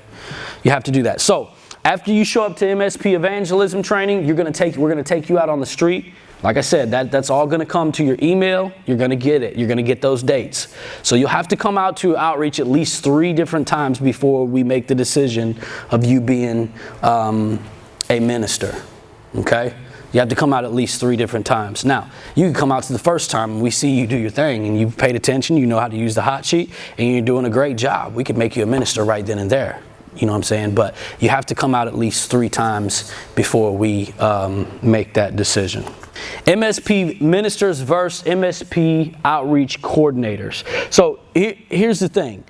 You have to do that. So after you show up to MSP evangelism training, we're going to take you out on the street. Like I said, that's all going to come to your email. You're going to get it. You're going to get those dates. So you'll have to come out to outreach at least 3 different times before we make the decision of you being a minister. Okay? You have to come out at least 3 different times. Now, you can come out to the first time and we see you do your thing and you've paid attention, you know how to use the hot sheet, and you're doing a great job. We could make you a minister right then and there. You know what I'm saying? But you have to come out at least 3 times before we make that decision. MSP ministers versus MSP outreach coordinators. So here's the thing.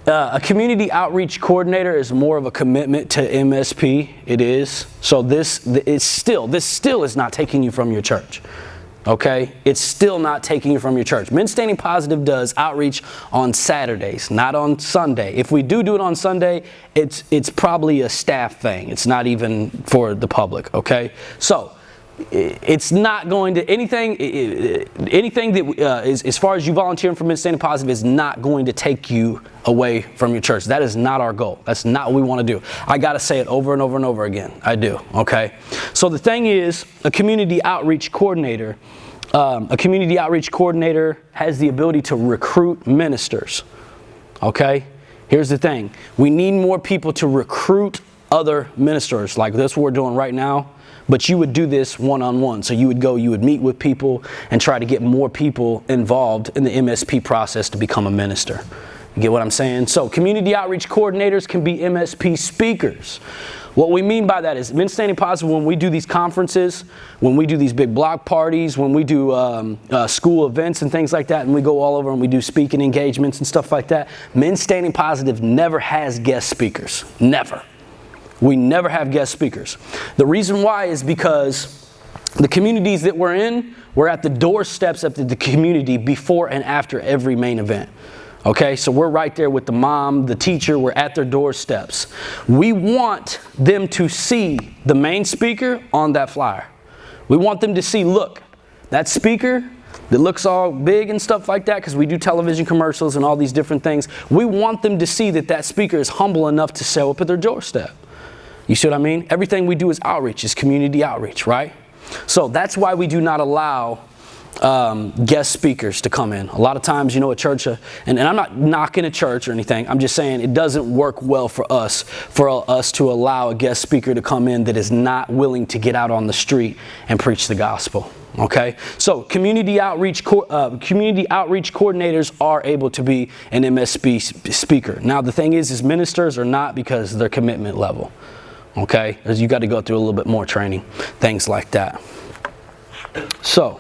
A community outreach coordinator is more of a commitment to MSP. It is. So this still is not taking you from your church. Okay? It's still not taking you from your church. Men Standing Positive does outreach on Saturdays, not on Sunday. If we do it on Sunday, it's probably a staff thing. It's not even for the public. Okay? So it's not going to anything that is, as far as you volunteering for Men Standing Positive, is not going to take you away from your church. That is not our goal. That's not what we want to do. I got to say it over and over and over again. I do. Okay. So the thing is, a community outreach coordinator has the ability to recruit ministers. Okay. Here's the thing. We need more people to recruit other ministers. Like that's what we're doing right now. But you would do this one-on-one. So you would meet with people and try to get more people involved in the MSP process to become a minister. You get what I'm saying? So community outreach coordinators can be MSP speakers. What we mean by that is Men Standing Positive, when we do these conferences, when we do these big block parties, when we do school events and things like that, and we go all over and we do speaking engagements and stuff like that, Men Standing Positive never has guest speakers. Never. We never have guest speakers. The reason why is because the communities that we're in, we're at the doorsteps of the community before and after every main event. Okay, so we're right there with the mom, the teacher, we're at their doorsteps. We want them to see the main speaker on that flyer. We want them to see, look, that speaker that looks all big and stuff like that, because we do television commercials and all these different things. We want them to see that that speaker is humble enough to show up at their doorstep. You see what I mean? Everything we do is outreach, is community outreach, right? So that's why we do not allow guest speakers to come in. A lot of times, a church, and I'm not knocking a church or anything. I'm just saying it doesn't work well for us to allow a guest speaker to come in that is not willing to get out on the street and preach the gospel. Okay, so community outreach coordinators are able to be an MSP speaker. Now the thing is ministers are not, because of their commitment level. Okay, because you got to go through a little bit more training, things like that. So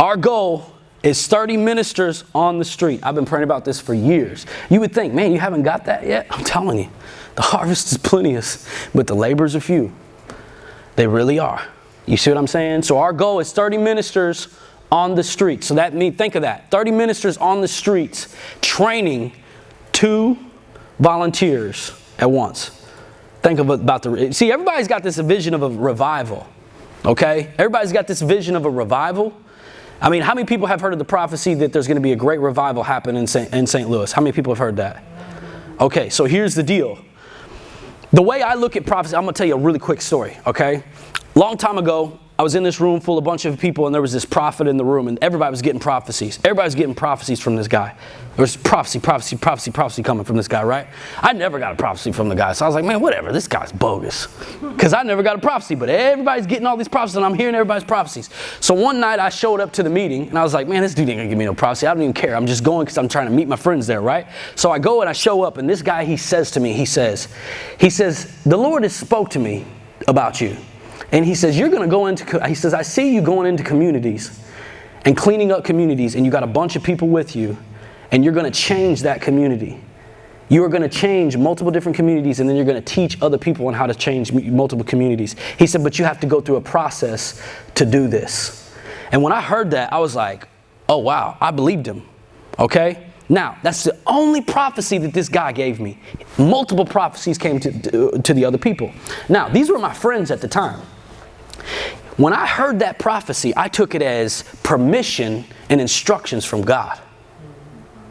our goal is 30 ministers on the street. I've been praying about this for years. You would think, man, you haven't got that yet? I'm telling you, the harvest is plenteous, but the laborers are few. They really are. You see what I'm saying? So our goal is 30 ministers on the street. So that means, think of that, 30 ministers on the streets training 2 volunteers at once. Think about see, everybody's got this vision of a revival. Okay? Everybody's got this vision of a revival. I mean, how many people have heard of the prophecy that there's going to be a great revival happen in St. Louis? How many people have heard that? Okay, so here's the deal. The way I look at prophecy, I'm going to tell you a really quick story, okay? Long time ago, I was in this room full of a bunch of people, and there was this prophet in the room, and everybody was getting prophecies. Everybody was getting prophecies from this guy. There was prophecy coming from this guy, right? I never got a prophecy from the guy, so I was like, man, whatever, this guy's bogus. Because I never got a prophecy, but everybody's getting all these prophecies, and I'm hearing everybody's prophecies. So one night, I showed up to the meeting, and I was like, man, this dude ain't going to give me no prophecy. I don't even care. I'm just going because I'm trying to meet my friends there, right? So I go and I show up, and this guy, he says to me, he says, the Lord has spoke to me about you. And he says, you're going to go into, he says, I see you going into communities and cleaning up communities, and you got a bunch of people with you, and you're going to change that community. You are going to change multiple different communities, and then you're going to teach other people on how to change multiple communities. He said, but you have to go through a process to do this. And when I heard that, I was like, oh, wow, I believed him. Okay? Now, that's the only prophecy that this guy gave me. Multiple prophecies came to the other people. Now, these were my friends at the time. When I heard that prophecy, I took it as permission and instructions from God.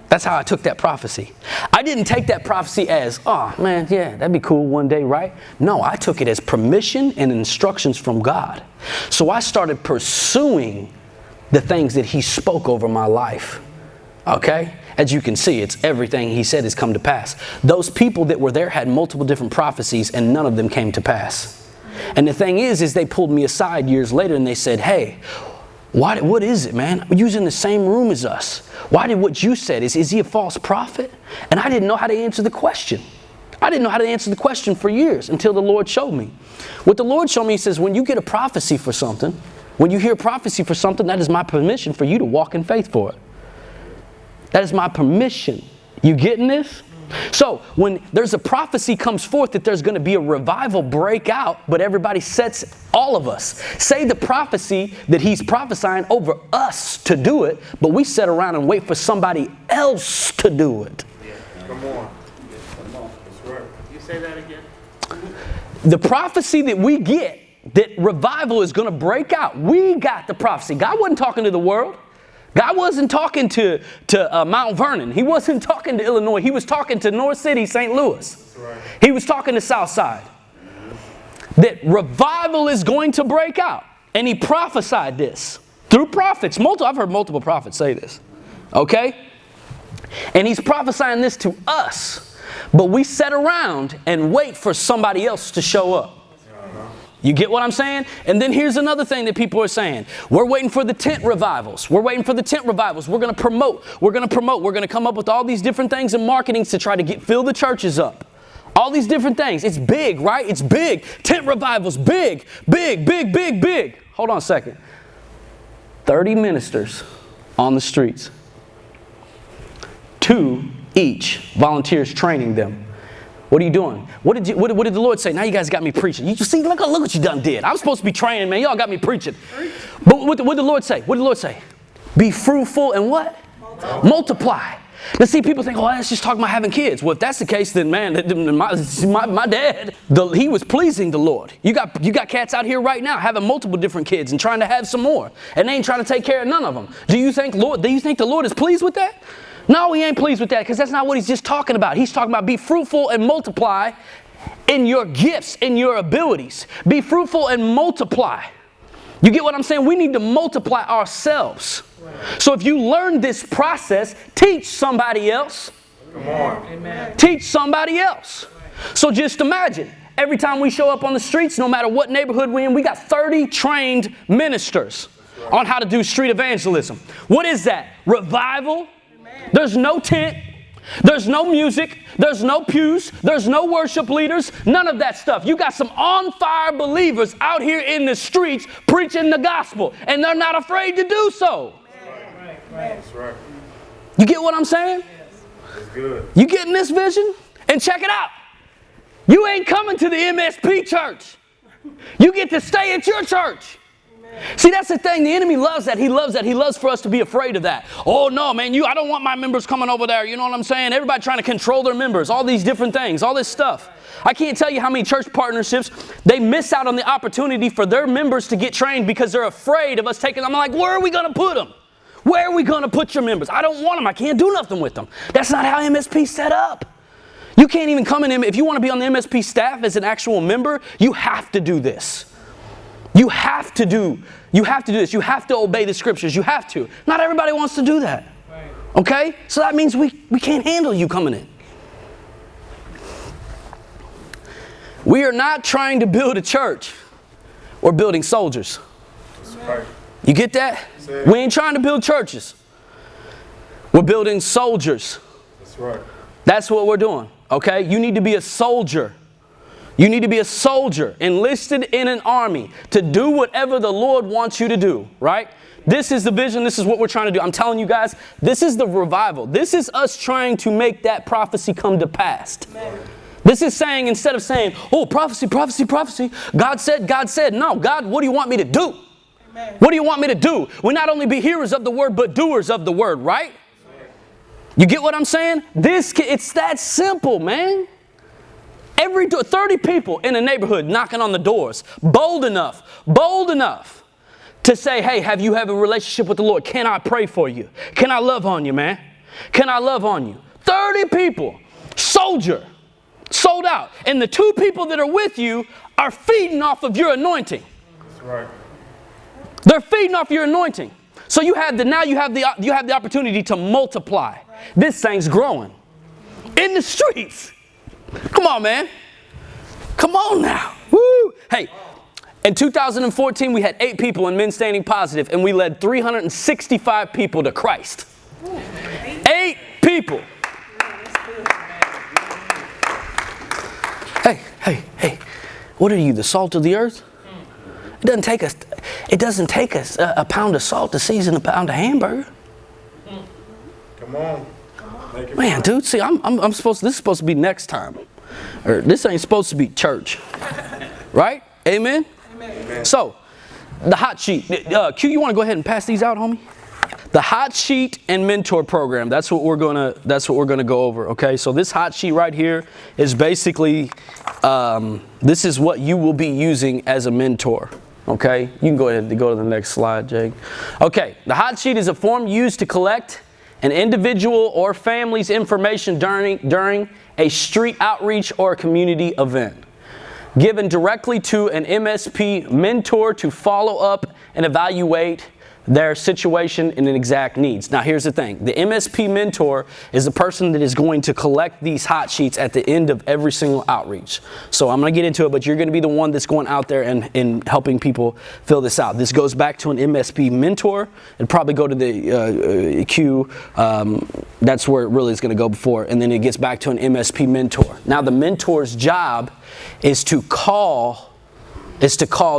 That's how I took that prophecy. I didn't take that prophecy as, oh man, yeah, that'd be cool one day, right? No, I took it as permission and instructions from God. So I started pursuing the things that He spoke over my life. Okay? As you can see, it's everything He said has come to pass. Those people that were there had multiple different prophecies, and none of them came to pass. And the thing is they pulled me aside years later and they said, hey, what is it, man? You're in the same room as us. Why did what you said? Is he a false prophet? And I didn't know how to answer the question. I didn't know how to answer the question for years until the Lord showed me. What the Lord showed me, He says, when you get a prophecy for something, when you hear prophecy for something, that is my permission for you to walk in faith for it. That is my permission. You getting this? So when there's a prophecy comes forth that there's going to be a revival break out, but everybody sets, all of us, say the prophecy that He's prophesying over us to do it, but we sit around and wait for somebody else to do it. Yeah. Come on. That's right. You say that again? The prophecy that we get, that revival is going to break out, we got the prophecy. God wasn't talking to the world. God wasn't talking to Mount Vernon. He wasn't talking to Illinois. He was talking to North City, St. Louis. That's right. He was talking to Southside. That revival is going to break out. And He prophesied this through prophets. I've heard multiple prophets say this. Okay? And He's prophesying this to us. But we sit around and wait for somebody else to show up. You get what I'm saying? And then here's another thing that people are saying. We're waiting for the tent revivals. We're waiting for the tent revivals. We're going to promote. We're going to come up with all these different things in marketing to try to fill the churches up. All these different things. It's big, right? It's big. Tent revivals, big, big, big, big, big. Hold on a second. 30 ministers on the streets. 2 each. Volunteers training them. What are you doing? What did the Lord say? Now you guys got me preaching. You see, look what you done did. I'm supposed to be training, man. Y'all got me preaching. But what did the Lord say? What did the Lord say? Be fruitful and what? Multiply. Now see, people think, oh, that's just talking about having kids. Well, if that's the case, then man, my dad, he was pleasing the Lord. You got cats out here right now having multiple different kids and trying to have some more. And they ain't trying to take care of none of them. Do you think the Lord is pleased with that? No, he ain't pleased with that, because that's not what he's just talking about. He's talking about be fruitful and multiply in your gifts, in your abilities. Be fruitful and multiply. You get what I'm saying? We need to multiply ourselves. So if you learn this process, teach somebody else. Come on. Amen. Teach somebody else. So just imagine, every time we show up on the streets, no matter what neighborhood we're in, we got 30 trained ministers on how to do street evangelism. What is that? Revival. There's no tent. There's no music. There's no pews. There's no worship leaders. None of that stuff. You got some on-fire believers out here in the streets preaching the gospel, and they're not afraid to do so. That's right. You get what I'm saying? That's good. You getting this vision? And check it out. You ain't coming to the MSP church. You get to stay at your church. See, that's the thing. The enemy loves that. He loves that. He loves for us to be afraid of that. Oh, no, man, I don't want my members coming over there. You know what I'm saying? Everybody trying to control their members. All these different things. All this stuff. I can't tell you how many church partnerships, they miss out on the opportunity for their members to get trained because they're afraid of us taking them. I'm like, where are we going to put them? Where are we going to put your members? I don't want them. I can't do nothing with them. That's not how MSP set up. You can't even come in. If you want to be on the MSP staff as an actual member, you have to do this. You have to do this. You have to obey the scriptures. You have to. Not everybody wants to do that. Okay? So that means we can't handle you coming in. We are not trying to build a church. We're building soldiers. That's right. You get that? We ain't trying to build churches. We're building soldiers. That's right. That's what we're doing. Okay? You need to be a soldier. You need to be a soldier enlisted in an army to do whatever the Lord wants you to do, right? This is the vision. This is what we're trying to do. I'm telling you guys, this is the revival. This is us trying to make that prophecy come to pass. Amen. This is saying, instead of saying, oh, prophecy, prophecy, prophecy, God said, no, God, what do you want me to do? Amen. What do you want me to do? We not only be hearers of the word, but doers of the word, right? You get what I'm saying? It's that simple, man. 30 people in a neighborhood knocking on the doors, bold enough to say, hey, have you a relationship with the Lord? Can I pray for you? Can I love on you, man? Can I love on you? 30 people, soldier, sold out. And the 2 people that are with you are feeding off of your anointing. That's right. They're feeding off your anointing. So you have the opportunity to multiply. This thing's growing in the streets. Come on, man. Come on now. Woo. Hey, in 2014, we had 8 people in Men Standing Positive, and we led 365 people to Christ. 8 people. Hey. What are you, the salt of the earth? It doesn't take us a pound of salt to season a pound of hamburger. Come on. Man, dude, see, this is supposed to be next time. Or this ain't supposed to be church. Right? Amen? Amen. So, the hot sheet. Q, you want to go ahead and pass these out, homie? The hot sheet and mentor program. That's what we're gonna go over. Okay. So this hot sheet right here is basically this is what you will be using as a mentor. Okay. You can go ahead and go to the next slide, Jake. Okay. The hot sheet is a form used to collect an individual or family's information during a street outreach or a community event, given directly to an MSP mentor to follow up and evaluate their situation and exact needs. Now here's the thing. The MSP mentor is the person that is going to collect these hot sheets at the end of every single outreach. So I'm going to get into it, but you're going to be the one that's going out there and helping people fill this out. This goes back to an MSP mentor. It'll probably go to the queue. That's where it really is going to go before. And then it gets back to an MSP mentor. Now the mentor's job is to call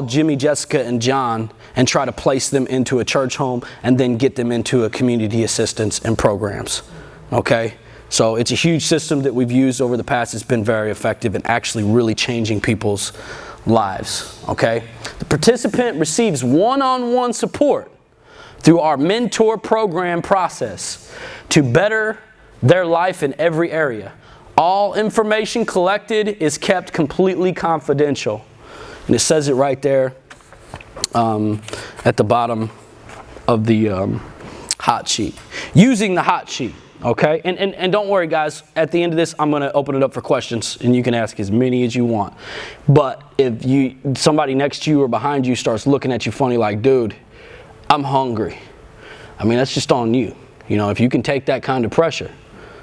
Jimmy, Jessica, and John and try to place them into a church home and then get them into a community assistance and programs. Okay? So it's a huge system that we've used over the past. It's been very effective in actually really changing people's lives. Okay? The participant receives one-on-one support through our mentor program process to better their life in every area. All information collected is kept completely confidential. And it says it right there at the bottom of the hot sheet. Using the hot sheet, okay? And don't worry, guys. At the end of this, I'm going to open it up for questions, and you can ask as many as you want. But if somebody next to you or behind you starts looking at you funny like, dude, I'm hungry. I mean, that's just on you. You know, if you can take that kind of pressure.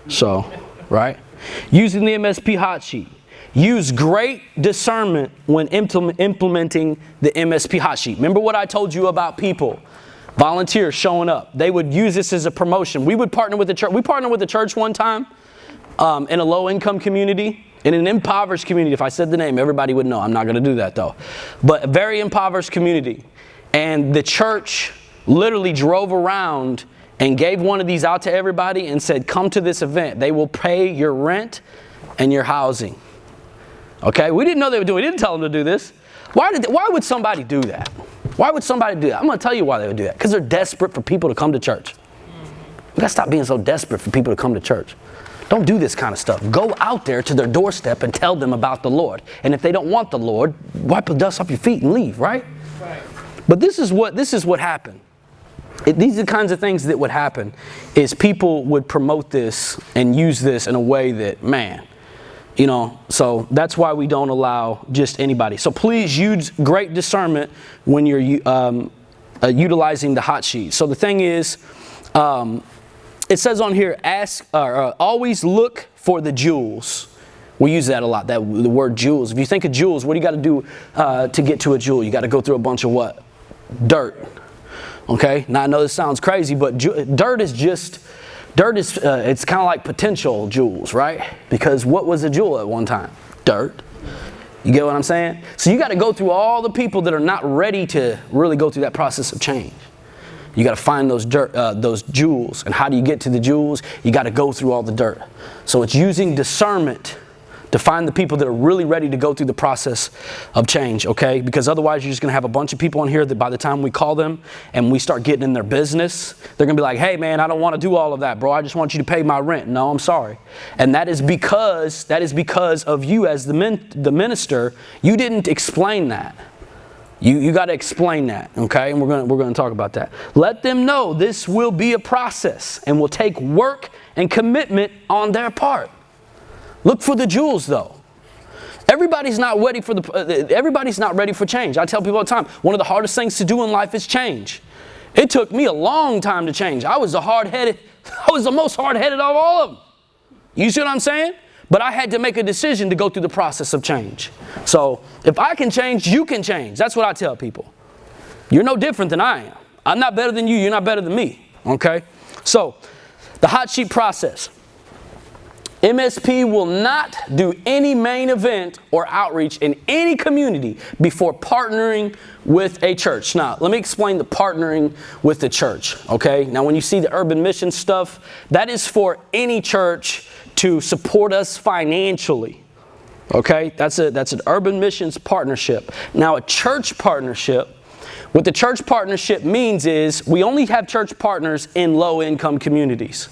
So, right? Using the MSP hot sheet. Use great discernment when implementing the MSP hot sheet. Remember what I told you about people, volunteers showing up. They would use this as a promotion. We would partner with the church. We partnered with the church one time in a low-income community, in an impoverished community. If I said the name, everybody would know. I'm not going to do that though. But a very impoverished community. And the church literally drove around and gave one of these out to everybody and said, come to this event. They will pay your rent and your housing. Okay, we didn't know they were doing it. We didn't tell them to do this. Why would somebody do that? Why would somebody do that? I'm going to tell you why they would do that. Because they're desperate for people to come to church. We got to stop being so desperate for people to come to church. Don't do this kind of stuff. Go out there to their doorstep and tell them about the Lord. And if they don't want the Lord, wipe the dust off your feet and leave, right? Right. But this is what happened. These are the kinds of things that would happen is people would promote this and use this in a way that, man, you know, so that's why we don't allow just anybody. So please use great discernment when you're utilizing the hot sheet. So the thing is, it says on here, always look for the jewels. We use that a lot, the word jewels. If you think of jewels, what do you got to do to get to a jewel? You got to go through a bunch of what? Dirt. Okay? Now I know this sounds crazy, but dirt is it's kind of like potential jewels, right? Because what was a jewel at one time? Dirt. You get what I'm saying? So you got to go through all the people that are not ready to really go through that process of change. You got to find those jewels. And how do you get to the jewels? You got to go through all the dirt. So it's using discernment to find the people that are really ready to go through the process of change, okay? Because otherwise you're just going to have a bunch of people in here that by the time we call them and we start getting in their business, they're going to be like, hey man, I don't want to do all of that, bro. I just want you to pay my rent. No, I'm sorry. And that is because of you as the minister. You didn't explain that. You got to explain that, okay? And we're going to talk about that. Let them know this will be a process and will take work and commitment on their part. Look for the jewels, though. Everybody's not ready for change. I tell people all the time, one of the hardest things to do in life is change. It took me a long time to change. I was the most hard-headed of all of them. You see what I'm saying? But I had to make a decision to go through the process of change. So if I can change, you can change. That's what I tell people. You're no different than I am. I'm not better than you. You're not better than me. Okay? So the hot sheet process. MSP will not do any main event or outreach in any community before partnering with a church. Now, let me explain the partnering with the church, okay? Now, when you see the urban mission stuff, that is for any church to support us financially, okay? That's an urban missions partnership. Now, a church partnership, what the church partnership means is we only have church partners in low-income communities.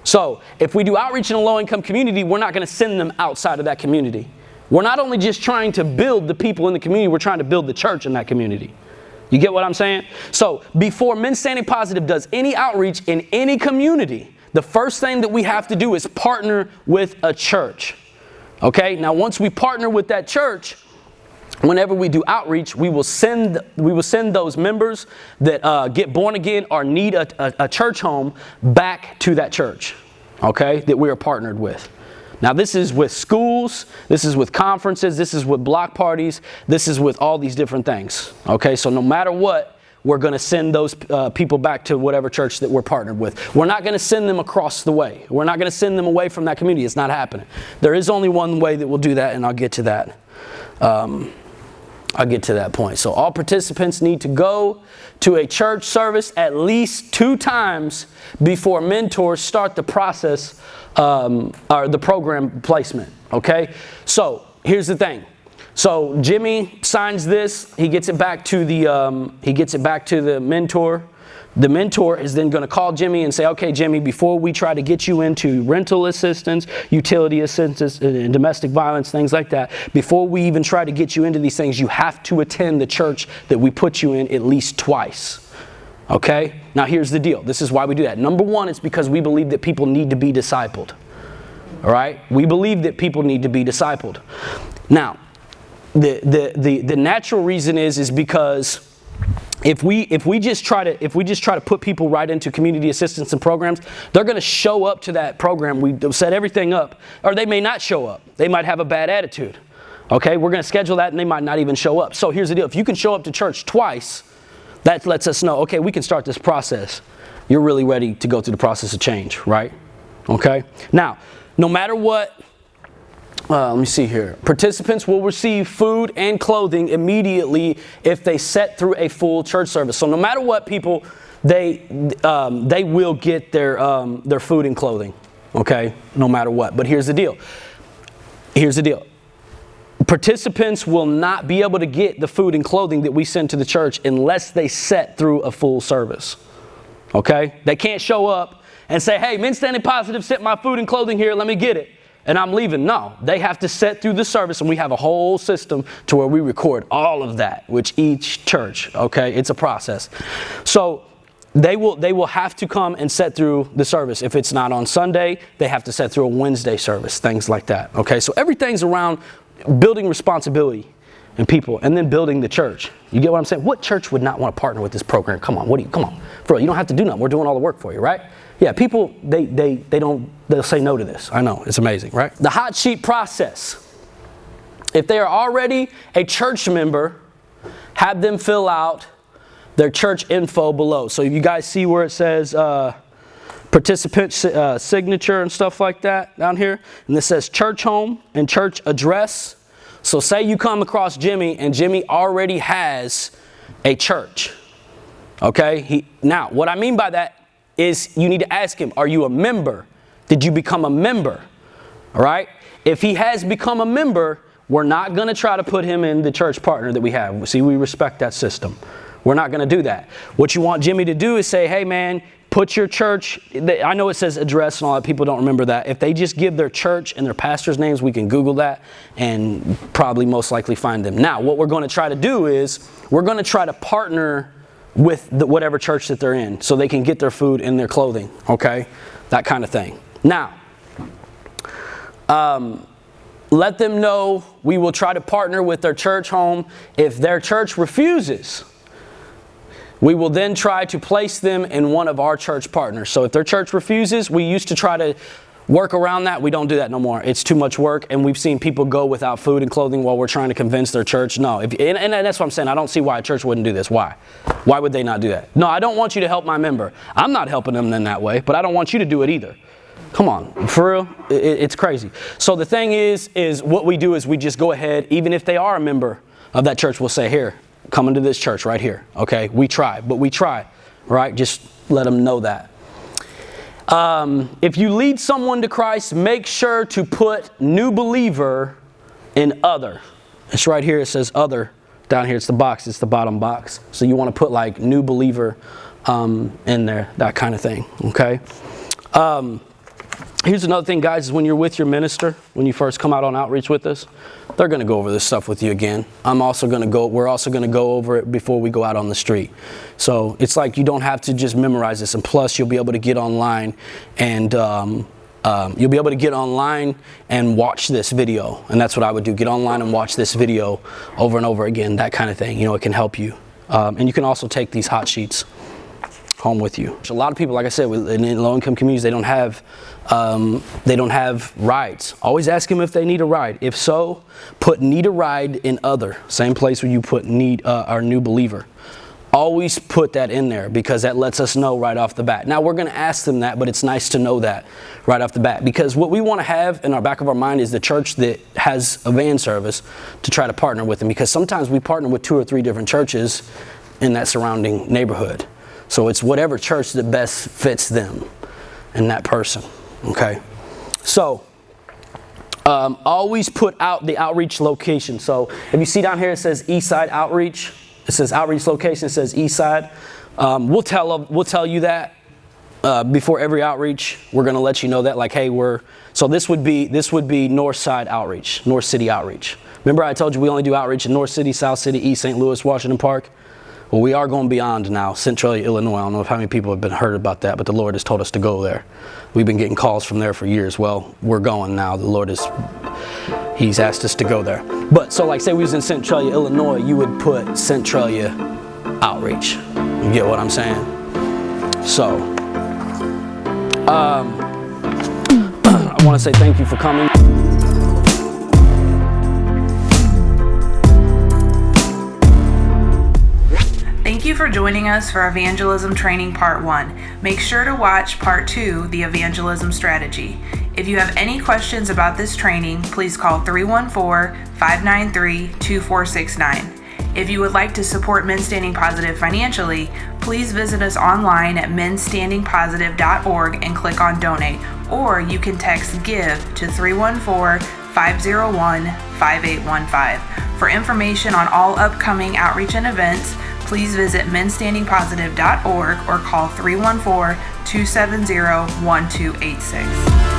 So if we do outreach in a low-income community, we're not going to send them outside of that community. We're not only just trying to build the people in the community, we're trying to build the church in that community. You get what I'm saying? So before Men Standing Positive does any outreach in any community, the first thing that we have to do is partner with a church. Okay? Now once we partner with that church, whenever we do outreach, we will send those members that get born again or need a church home back to that church, okay, that we are partnered with. Now, this is with schools, this is with conferences, this is with block parties, this is with all these different things, okay? So no matter what, we're going to send those people back to whatever church that we're partnered with. We're not going to send them across the way. We're not going to send them away from that community. It's not happening. There is only one way that we'll do that, and I'll get to that. I'll get to that point. So all participants need to go to a church service at least 2 times before mentors start the process or the program placement. Okay? So here's the thing. So Jimmy signs this. He gets it back to the mentor. The mentor is then going to call Jimmy and say, okay, Jimmy, before we try to get you into rental assistance, utility assistance, and domestic violence, things like that, before we even try to get you into these things, you have to attend the church that we put you in at least twice. Okay? Now here's the deal. This is why we do that. Number one, it's because we believe that people need to be discipled. All right? We believe that people need to be discipled. Now, the natural reason is because if we just try to put people right into community assistance and programs, they're going to show up to that program. We set everything up, or they may not show up. They might have a bad attitude. Okay, we're going to schedule that, and they might not even show up. So here's the deal: if you can show up to church twice, that lets us know, okay, we can start this process. You're really ready to go through the process of change, right? Okay. Now, no matter what. Let me see here. Participants will receive food and clothing immediately if they set through a full church service. So no matter what, people, they will get their food and clothing. Okay, no matter what. But here's the deal. Participants will not be able to get the food and clothing that we send to the church unless they set through a full service. Okay, they can't show up and say, "Hey, Men Standing Positive sent my food and clothing here. Let me get it." And I'm leaving. No, they have to set through the service, and we have a whole system to where we record all of that, which each church, okay, it's a process. So they will have to come and set through the service. If it's not on Sunday, they have to set through a Wednesday service, things like that, okay? So everything's around building responsibility in people and then building the church. You get what I'm saying? What church would not want to partner with this program? Come on, come on. For real, you don't have to do nothing. We're doing all the work for you, right? Yeah, people, they'll say no to this. I know, it's amazing, right? The hot sheet process. If they are already a church member, have them fill out their church info below. So you guys see where it says participant signature and stuff like that down here? And this says church home and church address. So say you come across Jimmy and Jimmy already has a church. Okay? Now, what I mean by that is you need to ask him, are you a member? Did you become a member? All right? If he has become a member, we're not going to try to put him in the church partner that we have. See, we respect that system. We're not going to do that. What you want Jimmy to do is say, hey man, put your church, I know it says address and all that, people don't remember that. If they just give their church and their pastor's names, we can Google that and probably most likely find them. Now, what we're going to try to do is we're going to try to partner with whatever church that they're in so they can get their food and their clothing, okay? That kind of thing. Now, let them know we will try to partner with their church home. If their church refuses, we will then try to place them in one of our church partners. So if their church refuses, we used to try to work around that. We don't do that no more. It's too much work, and we've seen people go without food and clothing while we're trying to convince their church. No, and that's what I'm saying. I don't see why a church wouldn't do this. Why? Why would they not do that? No, I don't want you to help my member. I'm not helping them in that way, but I don't want you to do it either. Come on, for real? It's crazy. So the thing is what we do is we just go ahead, even if they are a member of that church, we'll say, here, come into this church right here. Okay, we try, right? Just let them know that. If you lead someone to Christ, make sure to put new believer in other. It's right here. It says other. Down here, it's the box. It's the bottom box. So you want to put like new believer in there, that kind of thing. Okay. Here's another thing, guys, is when you're with your minister, when you first come out on outreach with us, they're going to go over this stuff with you again. We're also going to go over it before we go out on the street. So it's like you don't have to just memorize this. And plus, you'll be able to get online and You'll be able to get online and watch this video. And that's what I would do. Get online and watch this video over and over again, that kind of thing. It can help you. And you can also take these hot sheets home with you. A lot of people, like I said, in low-income communities, they don't have rides. Always ask them if they need a ride. If so, put need a ride in other. Same place where you put need our new believer. Always put that in there because that lets us know right off the bat. Now, we're going to ask them that, but it's nice to know that right off the bat, because what we want to have in our back of our mind is the church that has a van service to try to partner with them, because sometimes we partner with 2 or 3 different churches in that surrounding neighborhood. So it's whatever church that best fits them and that person. Okay. So always put out the outreach location. So if you see down here, it says Eastside Outreach. It says outreach location. It says Eastside. We'll tell you that before every outreach. We're going to let you know that, like, hey, so this would be North Side Outreach, North City Outreach. Remember I told you we only do outreach in North City, South City, East St. Louis, Washington Park? Well, we are going beyond now, Centralia, Illinois. I don't know how many people have been heard about that, but the Lord has told us to go there. We've been getting calls from there for years. Well, we're going now. The Lord He's asked us to go there. But so, like, say we was in Centralia, Illinois, you would put Centralia Outreach. You get what I'm saying? So, I want to say thank you for coming. Thank you for joining us for Evangelism Training Part 1. Make sure to watch Part 2, the Evangelism Strategy. If you have any questions about this training, please call 314-593-2469. If you would like to support Men Standing Positive financially, please visit us online at menstandingpositive.org and click on Donate, or you can text GIVE to 314-501-5815. For information on all upcoming outreach and events, please visit menstandingpositive.org or call 314-270-1286.